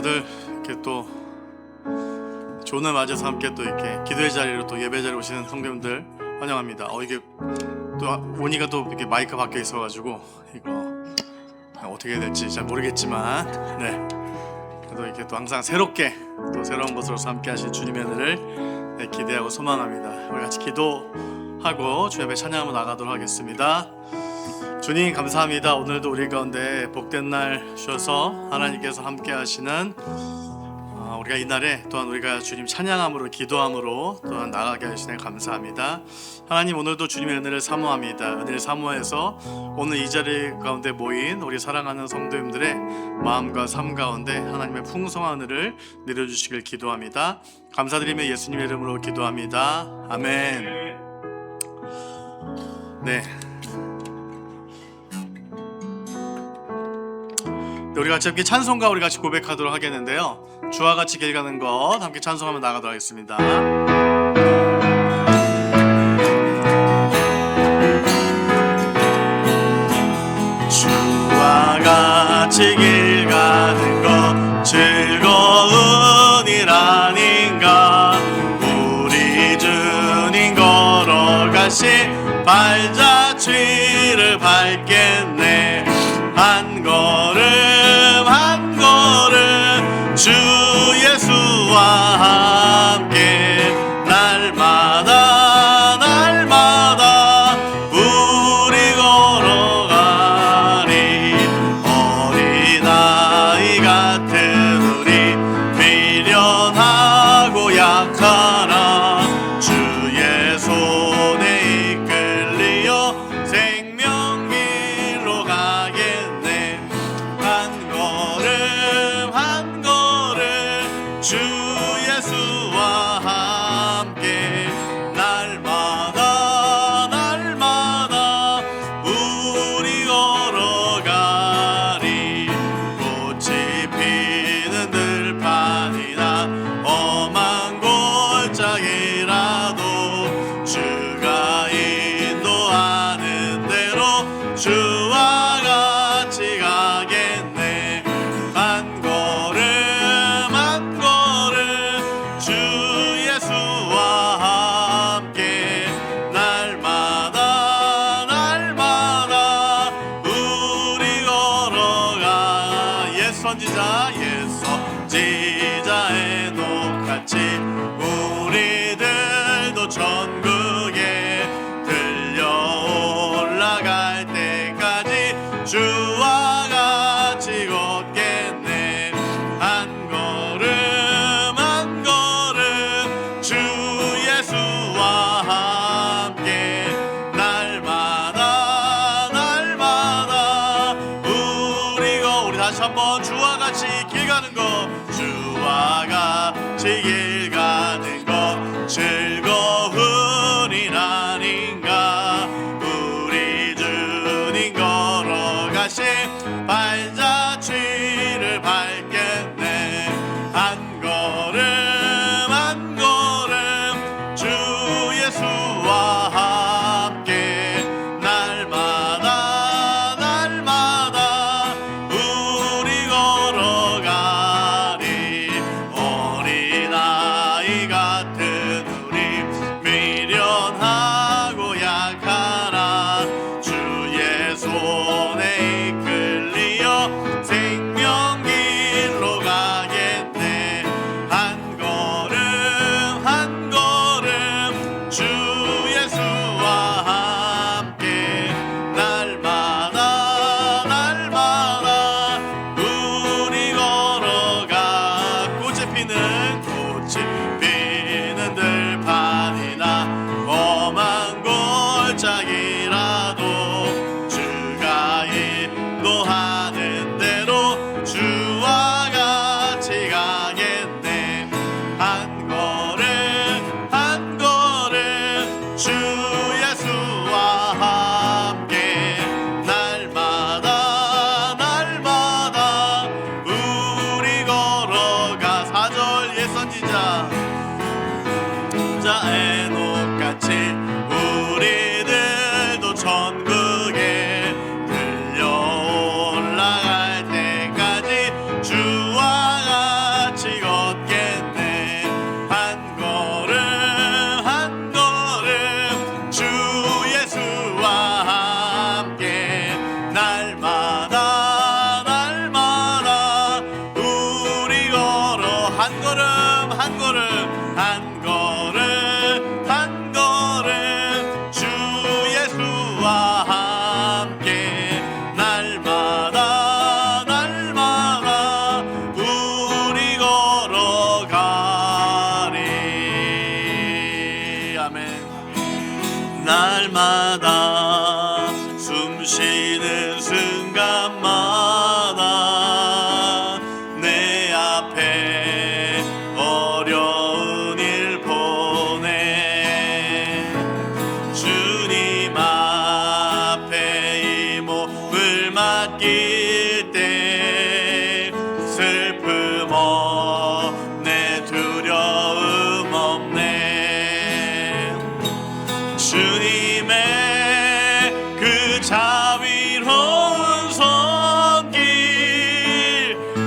다들 이렇게 또 좋은 맞아서 함께 또 이렇게 기도의 자리로 또 예배 자리에 오시는 성도님들 환영합니다. 이게 또 오니까 또 이렇게 마이크 밖에 있어가지고 이거 어떻게 해야 될지 잘 모르겠지만, 그래도 이렇게 또 항상 새롭게 또 새로운 것으로서 함께 하실 주님의 은혜를 기대하고 소망합니다. 우리 같이 기도하고 주 예배 찬양하며 나가도록 하겠습니다. 주님 감사합니다. 오늘도 우리 가운데 복된 날 주셔서 하나님께서 함께 하시는 우리가 이날에 또한 우리가 주님 찬양함으로 기도함으로 또한 나가게 하시네 감사합니다. 하나님 오늘도 주님의 은혜를 사모합니다. 은혜를 사모해서 오늘 이 자리 가운데 모인 우리 사랑하는 성도님들의 마음과 삶 가운데 하나님의 풍성한 은혜를 내려주시길 기도합니다. 감사드리며 예수님의 이름으로 기도합니다. 아멘. 우리 같이 함께 찬송가 우리 같이 고백하도록 하겠는데요. 주와 같이 길 가는 것 함께 찬송하며 나가도록 하겠습니다. 주와 같이 길 가는 것 즐거운 일 아닌가. 우리 주님 걸어가신 발자취를 밟겠네. 한 걸음 한 걸음 주 예수와 함께 날마다 날마다 우리 걸어가리. 어린아이 같은 우리 미련하고 약하나 주의 손에 이끌리어 생명길로 가겠네. 한 걸음 한 걸음 주 예수와 함께 날마다 날마다 우리 걸어가리. 꽃이 피는 들판이나 험한 골짜기라도 주가 인도하는 대로 주와 같이 가겠네. 한 걸음 한 걸음 주 예수와 함께 날마다 날마다 우리 걸어가. 옛 선지자 옛 선지자의 녹같이 우리들도 천국에 들려 올라갈 때까지 주와 같이 걷겠네. 한 걸음 한 걸음 주 예수와 함께 날마다 날마다 우리 다시 한번 주와 같이 길 가는 것 주와 같이 길 가는 것 즐거운 일 아닌가. 우리 주님 걸어가신 발자취를 밟겠네. 한 걸음 한 걸음 주 예수와 함께 날마다 날마다 우리 걸어가리. 어린아이 같은 우리 미련하고 약하나 주의 손에 이끌리어 생명길로 가겠네. 한 걸음 한 걸음 주 예수와 함께 날마다 날마다 우리 걸어가. 꽃이 피는 들판이나 험한 아멘. 날마다 숨 쉬는 순간마다 내 앞에 어려운 일 보내 주님 앞에 이 몸을 맡길 때 슬픔 없네 두려움 없네 주님의 그 자비로운 손길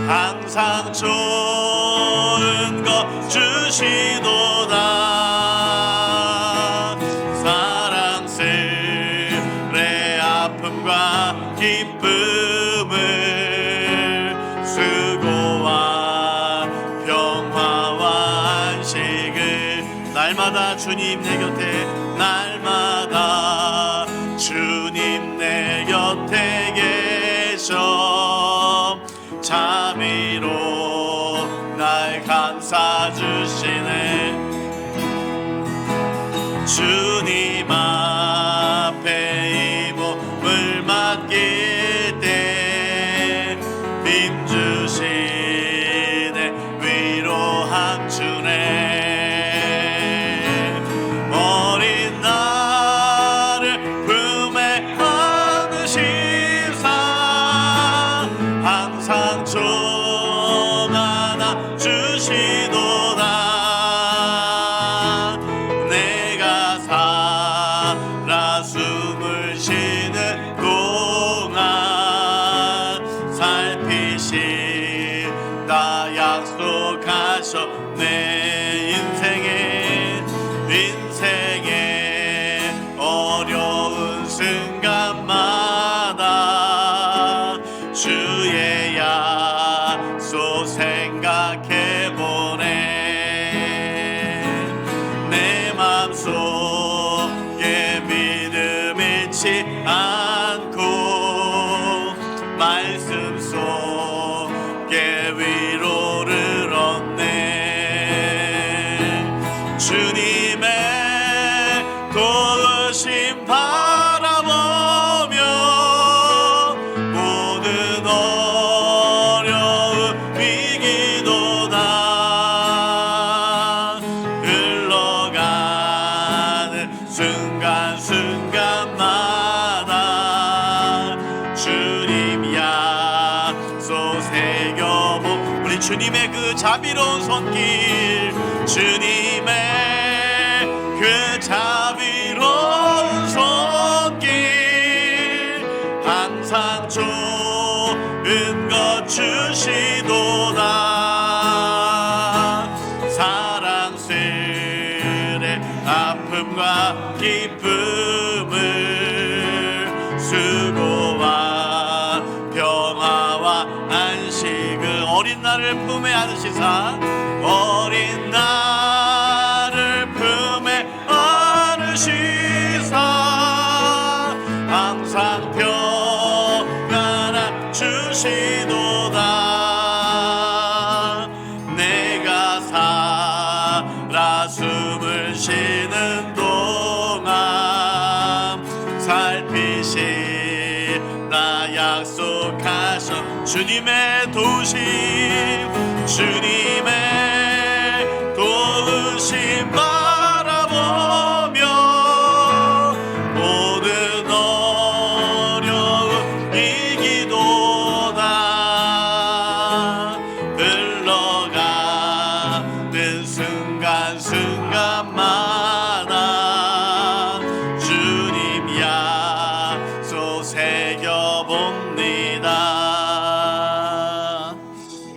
항상 좋은 것 주시도다 사랑스레 아픔과 기쁨을 수고와 평화와 안식을 날마다 주님 내 곁에 날마다 주님 내 곁에 계셔 자비로 날 감싸 주시네 주님 앞에 이 몸을 맡길 때 힘주시네 위로함 주네 어린 나를 품에 안으시사 항상 종 하나 주시도다 내가 살아 숨을 쉬는 동안 살피시다 약속하셔 내 인생에 어려운 순간마다 주의 약속 생각해보네 내 맘속에 믿음 잃지 않고 말씀 속에 위로를 얻네 주님의 도우심 바라보며 모든 어려움 위기도다 흘러가는 순간순간마다 주님 약속 새겨보 우리 주님의 그 자비로운 손길 주님의 그 자비로운 손길 항상 좋은 것 주시도다 사랑스레 아픔과 기쁨을 수고와 평화와 안식을 어린 나를 품에 안으시사 어린 나를 품에 안으시사 항상 평안함 주시도다 내가 살아 숨을 쉬는 동안 살피시나 약속하셔 주님의 도우심 주님의 도우심 바라보며 모든 어려움 이기도다 흘러가는 순간순간마다 주님 약속 새겨봅니다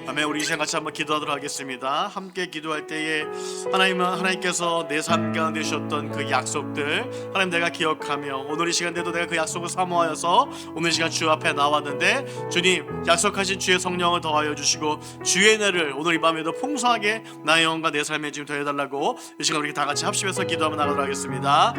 아멘 우리 이 시간 같이 한번 기도하도록 하겠습니다 함께 기도할 때에 하나님께서 내 삶 가운데 주셨던 그 약속들 하나님 내가 기억하며 오늘 이 시간대도 내가 그 약속을 사모하여서 오늘 이 시간 주 앞에 나왔는데 주님 약속하신 주의 성령을 더하여 주시고 주의 은혜를 오늘 이 밤에도 풍성하게 나의 영혼과 내 삶에 지금 더해달라고 이 시간 우리 다 같이 합심해서 기도하며 나가도록 하겠습니다.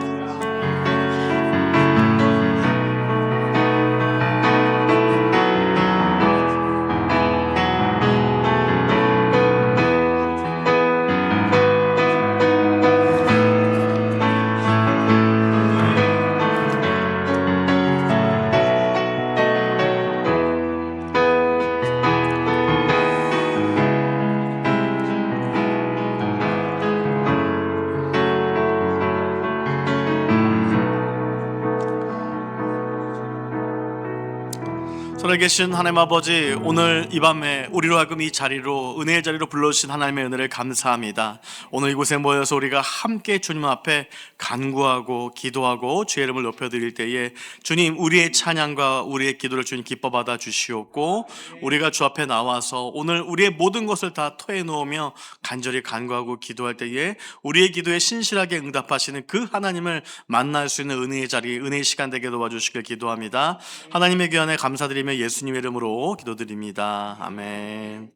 살아계신 하나님 아버지, 오늘 이 밤에 우리로 하여금 이 자리로, 은혜의 자리로 불러주신 하나님의 은혜를 감사합니다. 오늘 이곳에 모여서 우리가 함께 주님 앞에 간구하고 기도하고 주의 이름을 높여드릴 때에 주님, 우리의 찬양과 우리의 기도를 주님 기뻐 받아 주시옵고, 우리가 주 앞에 나와서 오늘 우리의 모든 것을 다 토해 놓으며 간절히 간구하고 기도할 때에 우리의 기도에 신실하게 응답하시는 그 하나님을 만날 수 있는 은혜의 자리, 은혜의 시간 되게 도와주시길 기도합니다. 하나님의 귀한에 감사드리며 예수님의 이름으로 기도드립니다. 아멘.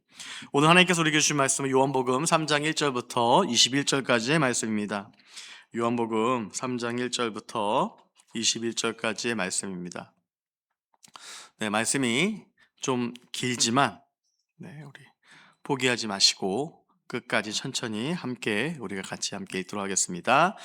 오늘 하나님께서 우리에게 주신 말씀은 요한복음 3장 1절부터 21절까지의 말씀입니다. 요한복음 3장 1절부터 21절까지의 말씀입니다. 네, 말씀이 좀 길지만 우리 포기하지 마시고 끝까지 천천히 우리가 같이 함께 읽도록 하겠습니다.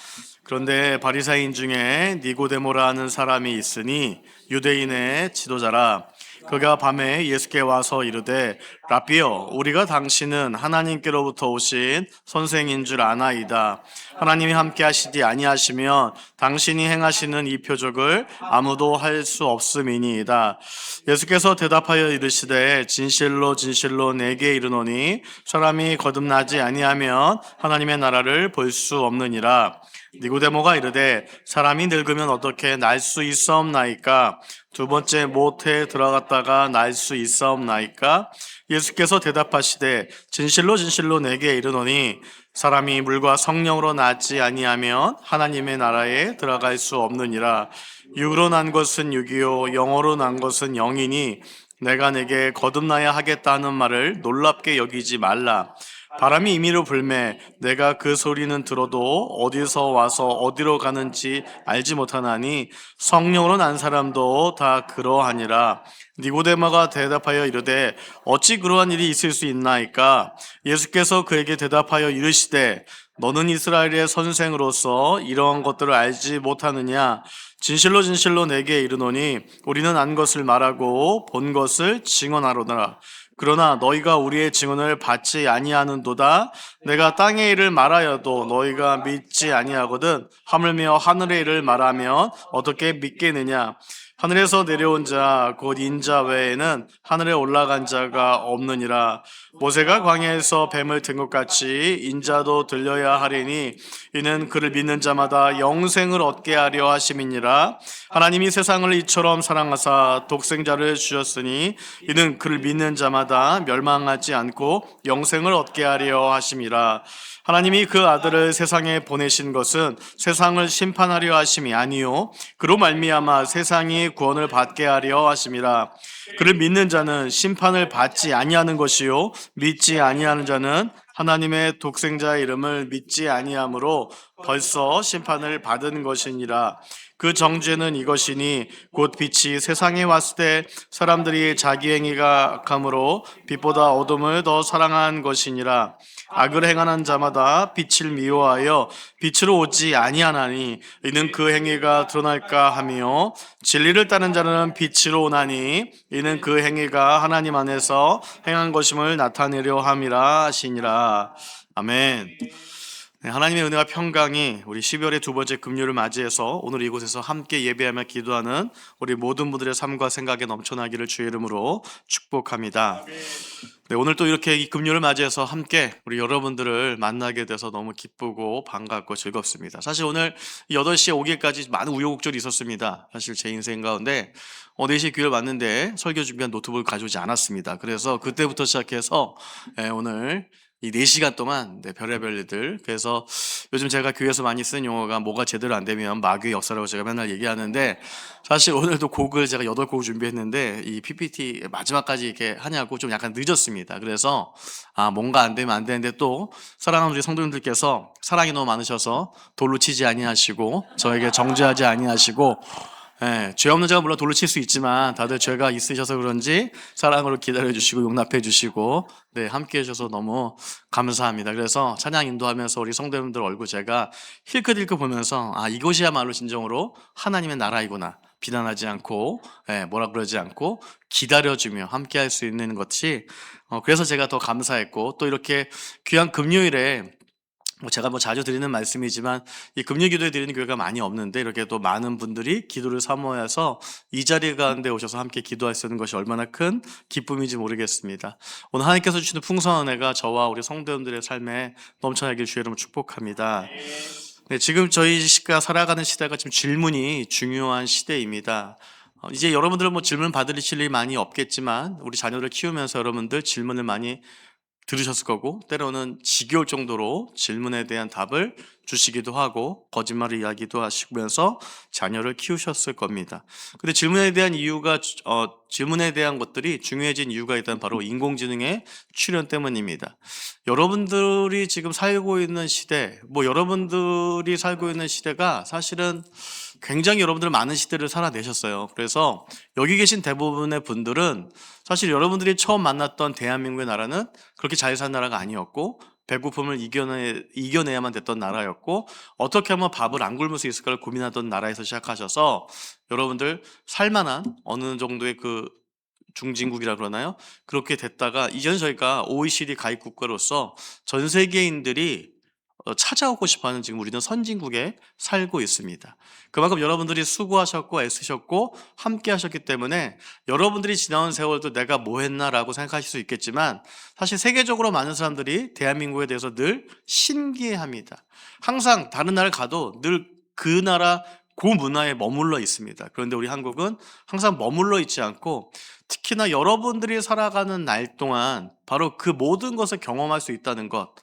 그런데 바리사인 중에 니고데모라 하는 사람이 있으니 유대인의 지도자라. 그가 밤에 예수께 와서 이르되 라삐여, 우리가 당신은 하나님께로부터 오신 선생인 줄 아나이다. 하나님이 함께 하시지 아니하시면 당신이 행하시는 이 표적을 아무도 할 수 없음이니이다. 예수께서 대답하여 이르시되 진실로 진실로 내게 이르노니 사람이 거듭나지 아니하면 하나님의 나라를 볼 수 없느니라. 니고데모가 이르되 사람이 늙으면 어떻게 날 수 있사옵나이까? 두 번째 모태에 들어갔다가 날 수 있사옵나이까? 예수께서 대답하시되 진실로 진실로 내게 이르노니 사람이 물과 성령으로 나지 아니하면 하나님의 나라에 들어갈 수 없느니라. 육으로 난 것은 육이요 영으로 난 것은 영이니 내가 내게 거듭나야 하겠다는 말을 놀랍게 여기지 말라. 바람이 임의로 불매 내가 그 소리는 들어도 어디서 와서 어디로 가는지 알지 못하나니 성령으로 난 사람도 다 그러하니라. 니고데모가 대답하여 이르되 어찌 그러한 일이 있을 수 있나이까? 예수께서 그에게 대답하여 이르시되 너는 이스라엘의 선생으로서 이러한 것들을 알지 못하느냐? 진실로 진실로 내게 이르노니 우리는 안 것을 말하고 본 것을 증언하로다. 그러나 너희가 우리의 증언을 받지 아니하는도다. 내가 땅의 일을 말하여도 너희가 믿지 아니하거든. 하물며 하늘의 일을 말하면 어떻게 믿겠느냐? 하늘에서 내려온 자 곧 인자 외에는 하늘에 올라간 자가 없느니라. 모세가 광야에서 뱀을 든 것 같이 인자도 들려야 하리니 이는 그를 믿는 자마다 영생을 얻게 하려 하심이니라. 하나님이 세상을 이처럼 사랑하사 독생자를 주셨으니 이는 그를 믿는 자마다 멸망하지 않고 영생을 얻게 하려 하심이라. 하나님이 그 아들을 세상에 보내신 것은 세상을 심판하려 하심이 아니요 그로 말미암아 세상이 구원을 받게 하려 하심이라. 그를 믿는 자는 심판을 받지 아니하는 것이요 믿지 아니하는 자는 하나님의 독생자의 이름을 믿지 아니하므로 벌써 심판을 받은 것이니라. 그 정죄는 이것이니 곧 빛이 세상에 왔을 때 사람들이 자기 행위가 악함으로 빛보다 어둠을 더 사랑한 것이니라. 악을 행하는 자마다 빛을 미워하여 빛으로 오지 아니하나니 이는 그 행위가 드러날까 하며 진리를 따른 자는 빛으로 오나니 이는 그 행위가 하나님 안에서 행한 것임을 나타내려 함이라 하시니라. 아멘. 네, 하나님의 은혜와 평강이 우리 12월의 두 번째 금요일을 맞이해서 오늘 이곳에서 함께 예배하며 기도하는 우리 모든 분들의 삶과 생각에 넘쳐나기를 주의 이름으로 축복합니다. 네, 오늘 또 이렇게 이 금요일을 맞이해서 함께 우리 여러분들을 만나게 돼서 너무 기쁘고 반갑고 즐겁습니다. 사실 오늘 8시에 오기까지 많은 우여곡절이 있었습니다. 사실 제 인생 가운데 4시에 교회를 왔는데 설교 준비한 노트북을 가져오지 않았습니다. 그래서 그때부터 시작해서 오늘 이 4시간 동안 별의별 일들. 그래서 요즘 제가 교회에서 많이 쓰는 용어가 뭐가 제대로 안 되면 마귀의 역사라고 제가 맨날 얘기하는데, 사실 오늘도 곡을 제가 8곡 준비했는데 이 PPT 마지막까지 이렇게 하냐고 좀 약간 늦었습니다. 그래서 뭔가 안 되면 안 되는데 또 사랑하는 우리 성도님들께서 사랑이 너무 많으셔서 돌로 치지 아니하시고 저에게 정죄하지 아니하시고, 죄 없는 자가 물론 돌로 칠 수 있지만 다들 죄가 있으셔서 그런지 사랑으로 기다려주시고 용납해주시고 함께 해주셔서 너무 감사합니다. 그래서 찬양 인도하면서 우리 성도님들 얼굴 제가 힐끗힐끗 보면서 이것이야말로 진정으로 하나님의 나라이구나, 비난하지 않고 뭐라 그러지 않고 기다려주며 함께 할 수 있는 것이 그래서 제가 더 감사했고, 또 이렇게 귀한 금요일에 제가 자주 드리는 말씀이지만 이 금요 기도에 드리는 교회가 많이 없는데 이렇게 또 많은 분들이 기도를 사모해서 이 자리 가운데 오셔서 함께 기도할 수 있는 것이 얼마나 큰 기쁨인지 모르겠습니다. 오늘 하나님께서 주시는 풍성한 은혜가 저와 우리 성도님들의 삶에 넘쳐나길 주의 이름으로 축복합니다. 네, 지금 저희 시가 살아가는 시대가 지금 질문이 중요한 시대입니다. 이제 여러분들은 질문 받으실 일이 많이 없겠지만 우리 자녀를 키우면서 여러분들 질문을 많이 들으셨을 거고 때로는 지겨울 정도로 질문에 대한 답을 주시기도 하고 거짓말을 이야기도 하시면서 자녀를 키우셨을 겁니다. 근데 질문에 대한 이유가 질문에 대한 것들이 중요해진 이유가 일단 바로 인공지능의 출현 때문입니다. 여러분들이 지금 살고 있는 시대, 여러분들이 살고 있는 시대가 사실은 굉장히 여러분들 많은 시대를 살아내셨어요. 그래서 여기 계신 대부분의 분들은 사실 여러분들이 처음 만났던 대한민국의 나라는 그렇게 잘 산 나라가 아니었고 배고픔을 이겨내야만 됐던 나라였고 어떻게 하면 밥을 안 굶을 수 있을까를 고민하던 나라에서 시작하셔서 여러분들 살만한 어느 정도의 그 중진국이라 그러나요? 그렇게 됐다가 이제는 저희가 OECD 가입 국가로서 전 세계인들이 찾아오고 싶어하는 지금 우리는 선진국에 살고 있습니다. 그만큼 여러분들이 수고하셨고 애쓰셨고 함께 하셨기 때문에 여러분들이 지나온 세월도 내가 뭐 했나라고 생각하실 수 있겠지만 사실 세계적으로 많은 사람들이 대한민국에 대해서 늘 신기해합니다. 항상 다른 나라를 가도 늘 그 나라 그 문화에 머물러 있습니다. 그런데 우리 한국은 항상 머물러 있지 않고 특히나 여러분들이 살아가는 날 동안 바로 그 모든 것을 경험할 수 있다는 것.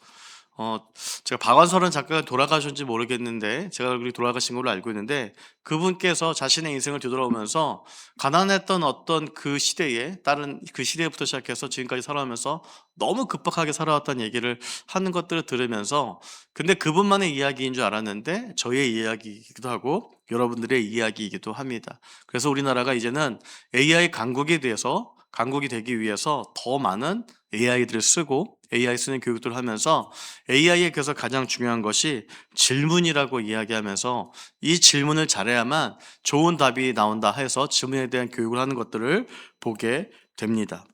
제가 박완서라는 작가가 돌아가셨는지 모르겠는데 제가 얼굴이 돌아가신 걸로 알고 있는데 그분께서 자신의 인생을 뒤돌아오면서 가난했던 어떤 그 시대에 다른 그 시대부터 시작해서 지금까지 살아오면서 너무 급박하게 살아왔다는 얘기를 하는 것들을 들으면서 근데 그분만의 이야기인 줄 알았는데 저의 이야기이기도 하고 여러분들의 이야기이기도 합니다. 그래서 우리나라가 이제는 AI 강국에 대해서 강국이 되기 위해서 더 많은 AI들을 쓰고 AI 쓰는 교육들을 하면서 AI에 그래서 가장 중요한 것이 질문이라고 이야기하면서 이 질문을 잘해야만 좋은 답이 나온다 해서 질문에 대한 교육을 하는 것들을 보게 됩니다.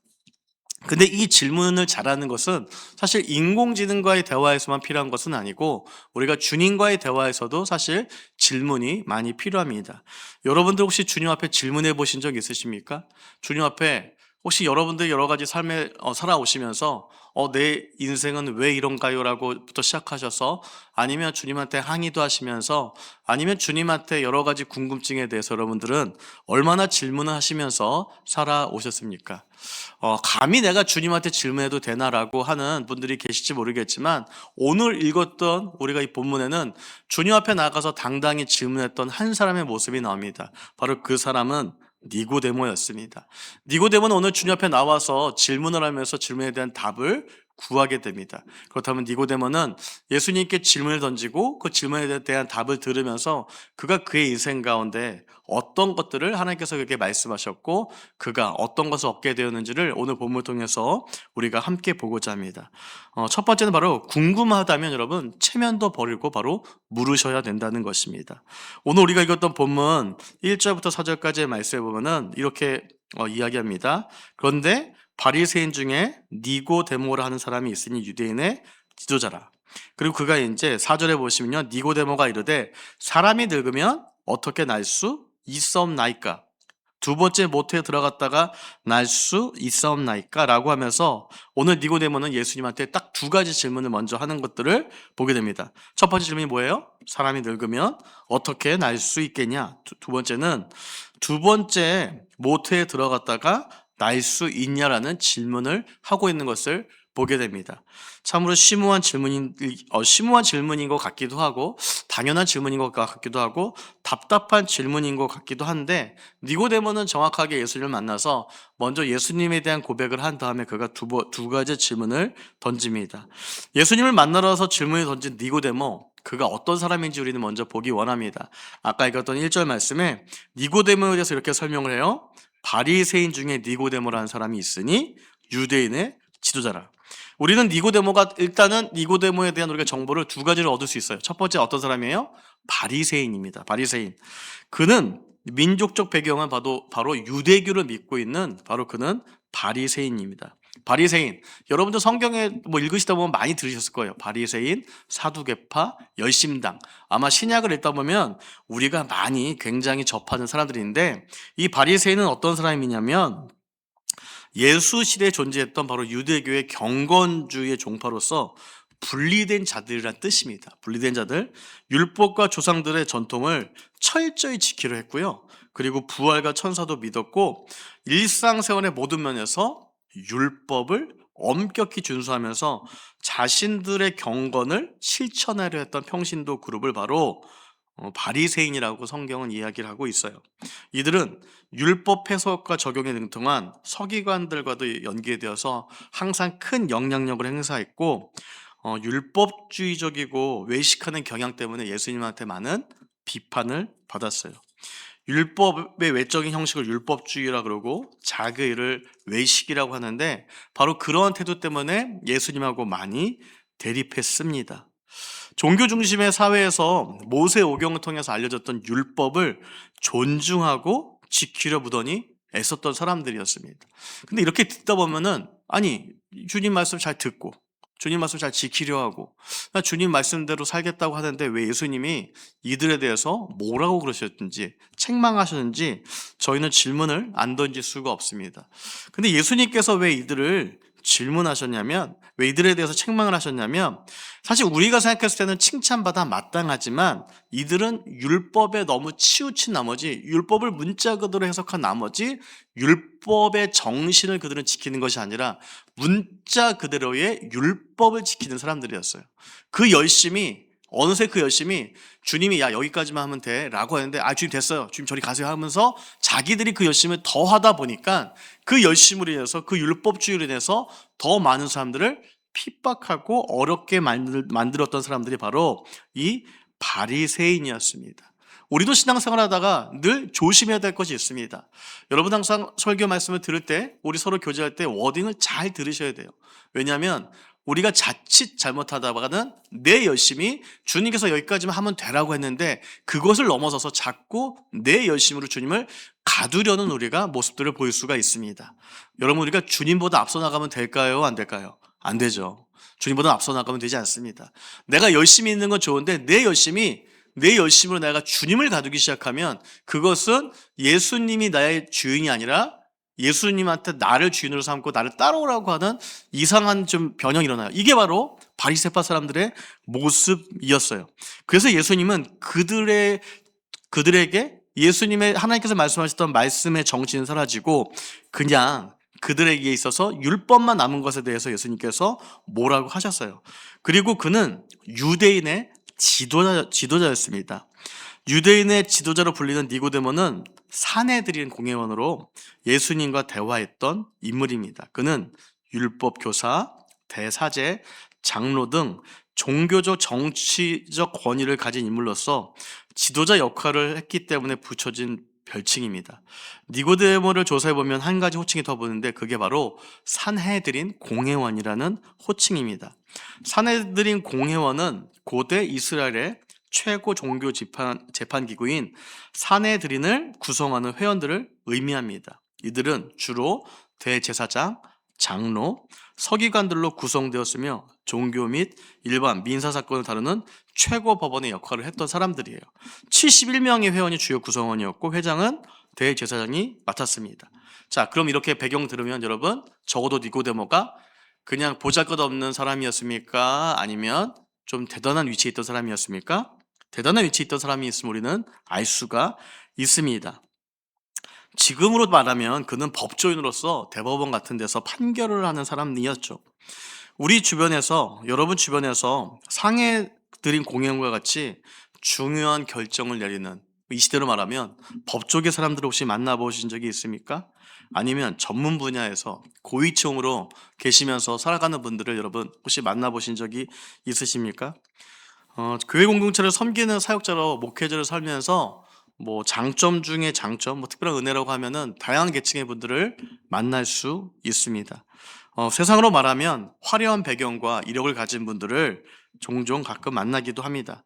근데 이 질문을 잘하는 것은 사실 인공지능과의 대화에서만 필요한 것은 아니고 우리가 주님과의 대화에서도 사실 질문이 많이 필요합니다. 여러분들 혹시 주님 앞에 질문해 보신 적 있으십니까? 주님 앞에 혹시 여러분들 여러 가지 삶에 살아오시면서 내 인생은 왜 이런가요? 라고부터 시작하셔서 아니면 주님한테 항의도 하시면서 아니면 주님한테 여러 가지 궁금증에 대해서 여러분들은 얼마나 질문을 하시면서 살아오셨습니까? 감히 내가 주님한테 질문해도 되나라고 하는 분들이 계실지 모르겠지만 오늘 읽었던 우리가 이 본문에는 주님 앞에 나가서 당당히 질문했던 한 사람의 모습이 나옵니다. 바로 그 사람은 니고데모였습니다. 니고데모는 오늘 주님 앞에 나와서 질문을 하면서 질문에 대한 답을 구하게 됩니다. 그렇다면 니고데모는 예수님께 질문을 던지고 그 질문에 대한 답을 들으면서 그가 그의 인생 가운데 어떤 것들을 하나님께서 그에게 말씀하셨고 그가 어떤 것을 얻게 되었는지를 오늘 본문을 통해서 우리가 함께 보고자 합니다. 첫 번째는 바로 궁금하다면 여러분 체면도 버리고 바로 물으셔야 된다는 것입니다. 오늘 우리가 읽었던 본문 1절부터 4절까지의 말씀에 보면은 이렇게 이야기합니다. 그런데 바리새인 중에 니고데모라 하는 사람이 있으니 유대인의 지도자라. 그리고 그가 이제 4절에 보시면요. 니고데모가 이르되 사람이 늙으면 어떻게 날 수 있사옵나이까? 두 번째 모태에 들어갔다가 날 수 있사옵나이까? 라고 하면서 오늘 니고데모는 예수님한테 딱 두 가지 질문을 먼저 하는 것들을 보게 됩니다. 첫 번째 질문이 뭐예요? 사람이 늙으면 어떻게 날 수 있겠냐? 두 번째는 두 번째 모태에 들어갔다가 날 수 있냐라는 질문을 하고 있는 것을 보게 됩니다. 참으로 심오한 질문인 것 같기도 하고 당연한 질문인 것 같기도 하고 답답한 질문인 것 같기도 한데 니고데모는 정확하게 예수님을 만나서 먼저 예수님에 대한 고백을 한 다음에 그가 두 가지 질문을 던집니다. 예수님을 만나러 와서 질문을 던진 니고데모 그가 어떤 사람인지 우리는 먼저 보기 원합니다. 아까 읽었던 1절 말씀에 니고데모에 대해서 이렇게 설명을 해요. 바리새인 중에 니고데모라는 사람이 있으니 유대인의 지도자라. 우리는 니고데모가 일단은 니고데모에 대한 우리가 정보를 두 가지를 얻을 수 있어요. 첫 번째 어떤 사람이에요? 바리새인입니다. 바리새인. 그는 민족적 배경은 바로 유대교를 믿고 있는 바로 그는 바리새인입니다. 바리새인, 여러분들 성경에 뭐 읽으시다 보면 많이 들으셨을 거예요. 바리새인, 사두개파, 열심당. 아마 신약을 읽다 보면 우리가 많이 굉장히 접하는 사람들인데, 이 바리새인은 어떤 사람이냐면 예수 시대에 존재했던 바로 유대교의 경건주의의 종파로서 분리된 자들이란 뜻입니다. 분리된 자들, 율법과 조상들의 전통을 철저히 지키려 했고요. 그리고 부활과 천사도 믿었고 일상생활의 모든 면에서 율법을 엄격히 준수하면서 자신들의 경건을 실천하려 했던 평신도 그룹을 바로 바리새인이라고 성경은 이야기를 하고 있어요. 이들은 율법 해석과 적용에 능통한 서기관들과도 연계되어서 항상 큰 영향력을 행사했고 율법주의적이고 외식하는 경향 때문에 예수님한테 많은 비판을 받았어요. 율법의 외적인 형식을 율법주의라 그러고 자기를 외식이라고 하는데 바로 그러한 태도 때문에 예수님하고 많이 대립했습니다. 종교 중심의 사회에서 모세 오경을 통해서 알려졌던 율법을 존중하고 지키려 무더니 애썼던 사람들이었습니다. 근데 이렇게 듣다 보면은 아니 주님 말씀 잘 듣고 주님 말씀 잘 지키려 하고 나 주님 말씀대로 살겠다고 하는데 왜 예수님이 이들에 대해서 뭐라고 그러셨든지 책망하셨는지 저희는 질문을 안 던질 수가 없습니다. 근데 예수님께서 왜 이들을 질문하셨냐면, 왜 이들에 대해서 책망을 하셨냐면, 사실 우리가 생각했을 때는 칭찬받아 마땅하지만 이들은 율법에 너무 치우친 나머지, 율법을 문자 그대로 해석한 나머지 율법의 정신을 그들은 지키는 것이 아니라 문자 그대로의 율법을 지키는 사람들이었어요. 그 열심이, 어느새 그 열심이 주님이 야 여기까지만 하면 돼 라고 했는데 아 주님 됐어요, 주님 저리 가세요 하면서 자기들이 그 열심을 더 하다 보니까 그 열심으로 인해서, 그 율법주의로 인해서 더 많은 사람들을 핍박하고 어렵게 만들었던 사람들이 바로 이 바리새인이었습니다. 우리도 신앙생활 하다가 늘 조심해야 될 것이 있습니다. 여러분 항상 설교 말씀을 들을 때, 우리 서로 교제할 때 워딩을 잘 들으셔야 돼요. 왜냐하면 우리가 자칫 잘못하다가는 내 열심이 주님께서 여기까지만 하면 되라고 했는데 그것을 넘어서서 자꾸 내 열심으로 주님을 가두려는 우리가 모습들을 보일 수가 있습니다. 여러분 우리가 주님보다 앞서 나가면 될까요? 안 될까요? 안 되죠. 주님보다 앞서 나가면 되지 않습니다. 내가 열심히 있는 건 좋은데 내 열심으로 내가 주님을 가두기 시작하면 그것은 예수님이 나의 주인이 아니라 예수님한테 나를 주인으로 삼고 나를 따라오라고 하는 이상한 좀 변형이 일어나요. 이게 바로 바리새파 사람들의 모습이었어요. 그래서 예수님은 그들에게 예수님의 하나님께서 말씀하셨던 말씀의 정신은 사라지고 그냥 그들에게 있어서 율법만 남은 것에 대해서 예수님께서 뭐라고 하셨어요. 그리고 그는 유대인의 지도자였습니다. 유대인의 지도자로 불리는 니고데모는 사내들인 공회원으로 예수님과 대화했던 인물입니다. 그는 율법 교사, 대사제, 장로 등 종교적 정치적 권위를 가진 인물로서 지도자 역할을 했기 때문에 붙여진 별칭입니다. 니고데모를 조사해보면 한 가지 호칭이 더 보이는데 그게 바로 산헤드린 공회원이라는 호칭입니다. 산헤드린 공회원은 고대 이스라엘의 최고 종교 재판기구인 산헤드린을 구성하는 회원들을 의미합니다. 이들은 주로 대제사장, 장로, 서기관들로 구성되었으며 종교 및 일반 민사사건을 다루는 최고 법원의 역할을 했던 사람들이에요. 71명의 회원이 주요 구성원이었고 회장은 대제사장이 맡았습니다. 자, 그럼 이렇게 배경 들으면 여러분 적어도 니고데모가 그냥 보잘것없는 사람이었습니까? 아니면 좀 대단한 위치에 있던 사람이었습니까? 대단한 위치에 있던 사람이 있으면 우리는 알 수가 있습니다. 지금으로 말하면 그는 법조인으로서 대법원 같은 데서 판결을 하는 사람이었죠. 우리 주변에서, 여러분 주변에서 상해드린 공회원과 같이 중요한 결정을 내리는, 이 시대로 말하면 법조계 사람들을 혹시 만나보신 적이 있습니까? 아니면 전문 분야에서 고위층으로 계시면서 살아가는 분들을 여러분 혹시 만나보신 적이 있으십니까? 교회 공동체를 섬기는 사역자로 목회자를 살면서 뭐 장점 중에 장점, 뭐 특별한 은혜라고 하면은 다양한 계층의 분들을 만날 수 있습니다. 세상으로 말하면 화려한 배경과 이력을 가진 분들을 종종 가끔 만나기도 합니다.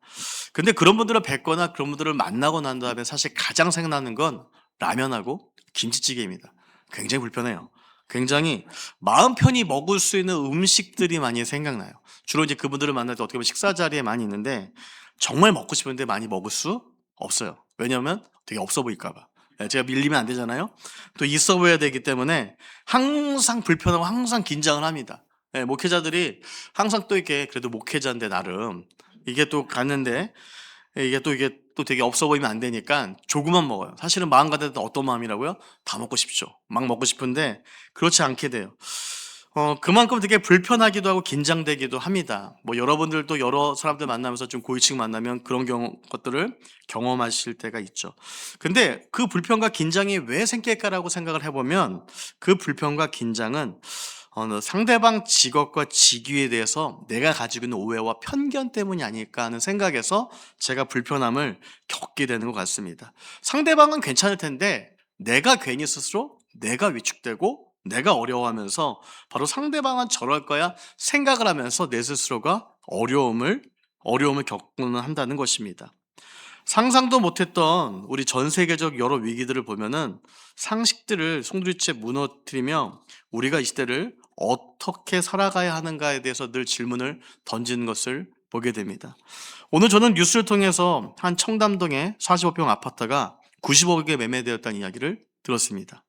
근데 그런 분들을 뵙거나 그런 분들을 만나고 난 다음에 사실 가장 생각나는 건 라면하고 김치찌개입니다. 굉장히 불편해요. 굉장히 마음 편히 먹을 수 있는 음식들이 많이 생각나요. 주로 이제 그분들을 만날 때 어떻게 보면 식사 자리에 많이 있는데 정말 먹고 싶은데 많이 먹을 수 없어요. 왜냐하면 되게 없어 보일까 봐. 제가 밀리면 안 되잖아요. 또 있어 보여야 되기 때문에 항상 불편하고 항상 긴장을 합니다. 목회자들이 항상 또 이렇게 그래도 목회자인데 나름 이게 또 갔는데 이게 또 되게 없어 보이면 안 되니까 조금만 먹어요. 사실은 마음 가운데 어떤 마음이라고요? 다 먹고 싶죠. 막 먹고 싶은데 그렇지 않게 돼요. 그만큼 되게 불편하기도 하고 긴장되기도 합니다. 뭐 여러분들도 여러 사람들 만나면서 좀 고위층 만나면 그런 것들을 경험하실 때가 있죠. 근데 그 불편과 긴장이 왜 생길까라고 생각을 해보면 그 불편과 긴장은 상대방 직업과 직위에 대해서 내가 가지고 있는 오해와 편견 때문이 아닐까 하는 생각에서 제가 불편함을 겪게 되는 것 같습니다. 상대방은 괜찮을 텐데 내가 괜히 스스로 내가 위축되고 내가 어려워하면서 바로 상대방은 저럴 거야 생각을 하면서 내 스스로가 어려움을 겪고는 한다는 것입니다. 상상도 못했던 우리 전 세계적 여러 위기들을 보면은 상식들을 송두리째 무너뜨리며 우리가 이 시대를 어떻게 살아가야 하는가에 대해서 늘 질문을 던지는 것을 보게 됩니다. 오늘 저는 뉴스를 통해서 한 청담동의 45평 아파트가 90억에 매매되었다는 이야기를 들었습니다.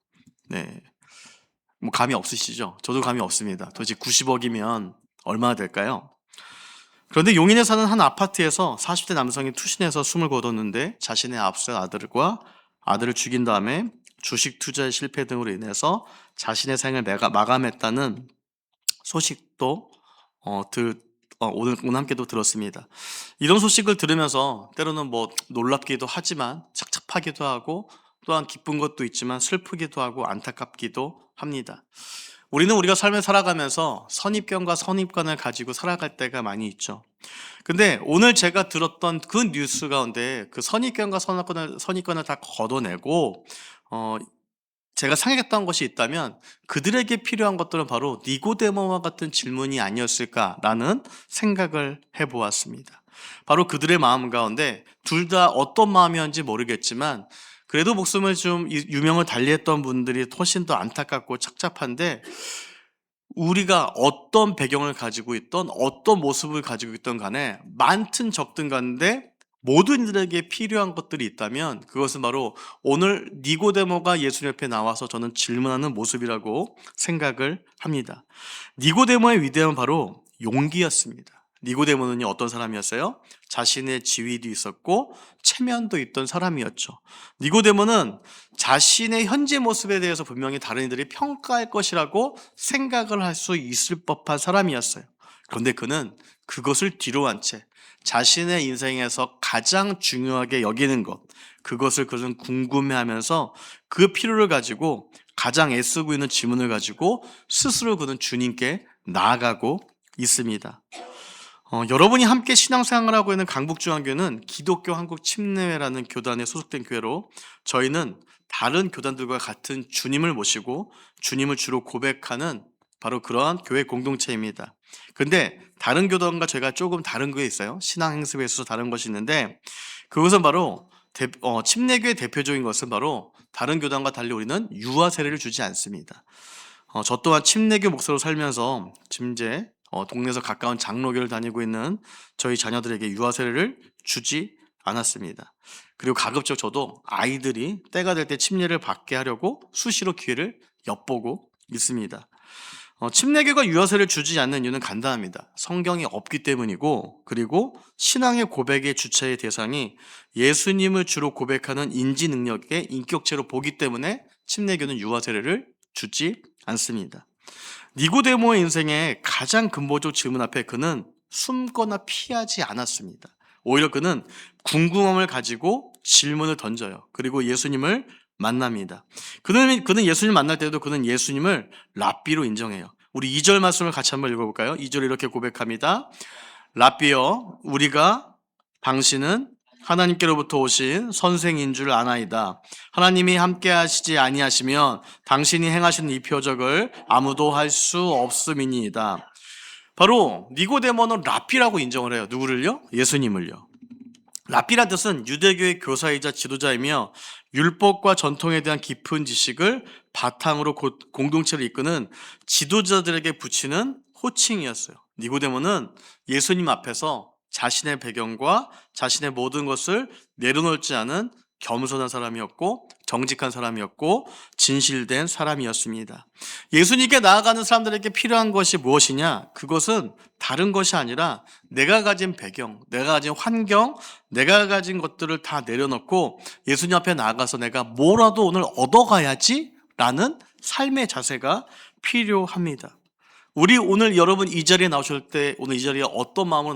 네. 뭐 감이 없으시죠? 저도 감이 없습니다. 도대체 90억이면 얼마나 될까요? 그런데 용인에 사는 한 아파트에서 40대 남성이 투신해서 숨을 거뒀는데 자신의 앞서 아들을 죽인 다음에 주식 투자의 실패 등으로 인해서 자신의 생을 마감했다는 소식도 오늘 함께도 들었습니다. 이런 소식을 들으면서 때로는 뭐 놀랍기도 하지만 착잡하기도 하고 또한 기쁜 것도 있지만 슬프기도 하고 안타깝기도 합니다. 우리는 우리가 삶을 살아가면서 선입견과 선입관을 가지고 살아갈 때가 많이 있죠. 근데 오늘 제가 들었던 그 뉴스 가운데 그 선입견과 선입관을 다 걷어내고 제가 생각했던 것이 있다면 그들에게 필요한 것들은 바로 니고데모와 같은 질문이 아니었을까라는 생각을 해보았습니다. 바로 그들의 마음 가운데 둘 다 어떤 마음이었는지 모르겠지만 그래도 목숨을 좀 유명을 달리했던 분들이 훨씬 더 안타깝고 착잡한데 우리가 어떤 배경을 가지고 있던 어떤 모습을 가지고 있던 간에 많든 적든 간데 모든 이들에게 필요한 것들이 있다면 그것은 바로 오늘 니고데모가 예수님 옆에 나와서 저는 질문하는 모습이라고 생각을 합니다. 니고데모의 위대함은 바로 용기였습니다. 니고데모는 어떤 사람이었어요? 자신의 지위도 있었고 체면도 있던 사람이었죠. 니고데모는 자신의 현재 모습에 대해서 분명히 다른 이들이 평가할 것이라고 생각을 할 수 있을 법한 사람이었어요. 그런데 그는 그것을 뒤로 한 채 자신의 인생에서 가장 중요하게 여기는 것, 그것을 그는 궁금해하면서 그 필요를 가지고 가장 애쓰고 있는 질문을 가지고 스스로 그는 주님께 나아가고 있습니다. 여러분이 함께 신앙생활을 하고 있는 강북중앙교회는 기독교 한국침례회라는 교단에 소속된 교회로 저희는 다른 교단들과 같은 주님을 모시고 주님을 주로 고백하는 바로 그러한 교회 공동체입니다. 근데 다른 교단과 저희가 조금 다른 게 있어요. 신앙 행습에 있어서 다른 것이 있는데 그것은 바로 침례교회 대표적인 것은 바로 다른 교단과 달리 우리는 유아 세례를 주지 않습니다. 저 또한 침례교 목사로 살면서 짐제 동네에서 가까운 장로교를 다니고 있는 저희 자녀들에게 유아 세례를 주지 않았습니다. 그리고 가급적 저도 아이들이 때가 될 때 침례를 받게 하려고 수시로 기회를 엿보고 있습니다. 침례교가 유아 세례를 주지 않는 이유는 간단합니다. 성경이 없기 때문이고 그리고 신앙의 고백의 주체의 대상이 예수님을 주로 고백하는 인지 능력의 인격체로 보기 때문에 침례교는 유아 세례를 주지 않습니다. 니고데모의 인생의 가장 근본적 질문 앞에 그는 숨거나 피하지 않았습니다. 오히려 그는 궁금함을 가지고 질문을 던져요. 그리고 예수님을 만납니다. 그는 예수님을 만날 때도 그는 예수님을 랍비로 인정해요. 우리 2절 말씀을 같이 한번 읽어볼까요? 2절 이렇게 고백합니다. 랍비여, 우리가 당신은 하나님께로부터 오신 선생인 줄 아나이다. 하나님이 함께 하시지 아니하시면 당신이 행하신 이 표적을 아무도 할 수 없음이니이다. 바로 니고데모는 랍비라고 인정을 해요. 누구를요? 예수님을요. 라피라듯은 유대교의 교사이자 지도자이며 율법과 전통에 대한 깊은 지식을 바탕으로 공동체를 이끄는 지도자들에게 붙이는 호칭이었어요. 니고데모는 예수님 앞에서 자신의 배경과 자신의 모든 것을 내려놓지 않은 겸손한 사람이었고 정직한 사람이었고 진실된 사람이었습니다. 예수님께 나아가는 사람들에게 필요한 것이 무엇이냐? 그것은 다른 것이 아니라 내가 가진 배경, 내가 가진 환경, 내가 가진 것들을 다 내려놓고 예수님 앞에 나아가서 내가 뭐라도 오늘 얻어가야지 라는 삶의 자세가 필요합니다. 우리 오늘 여러분 이 자리에 나오실 때 오늘 이 자리에 어떤 마음으로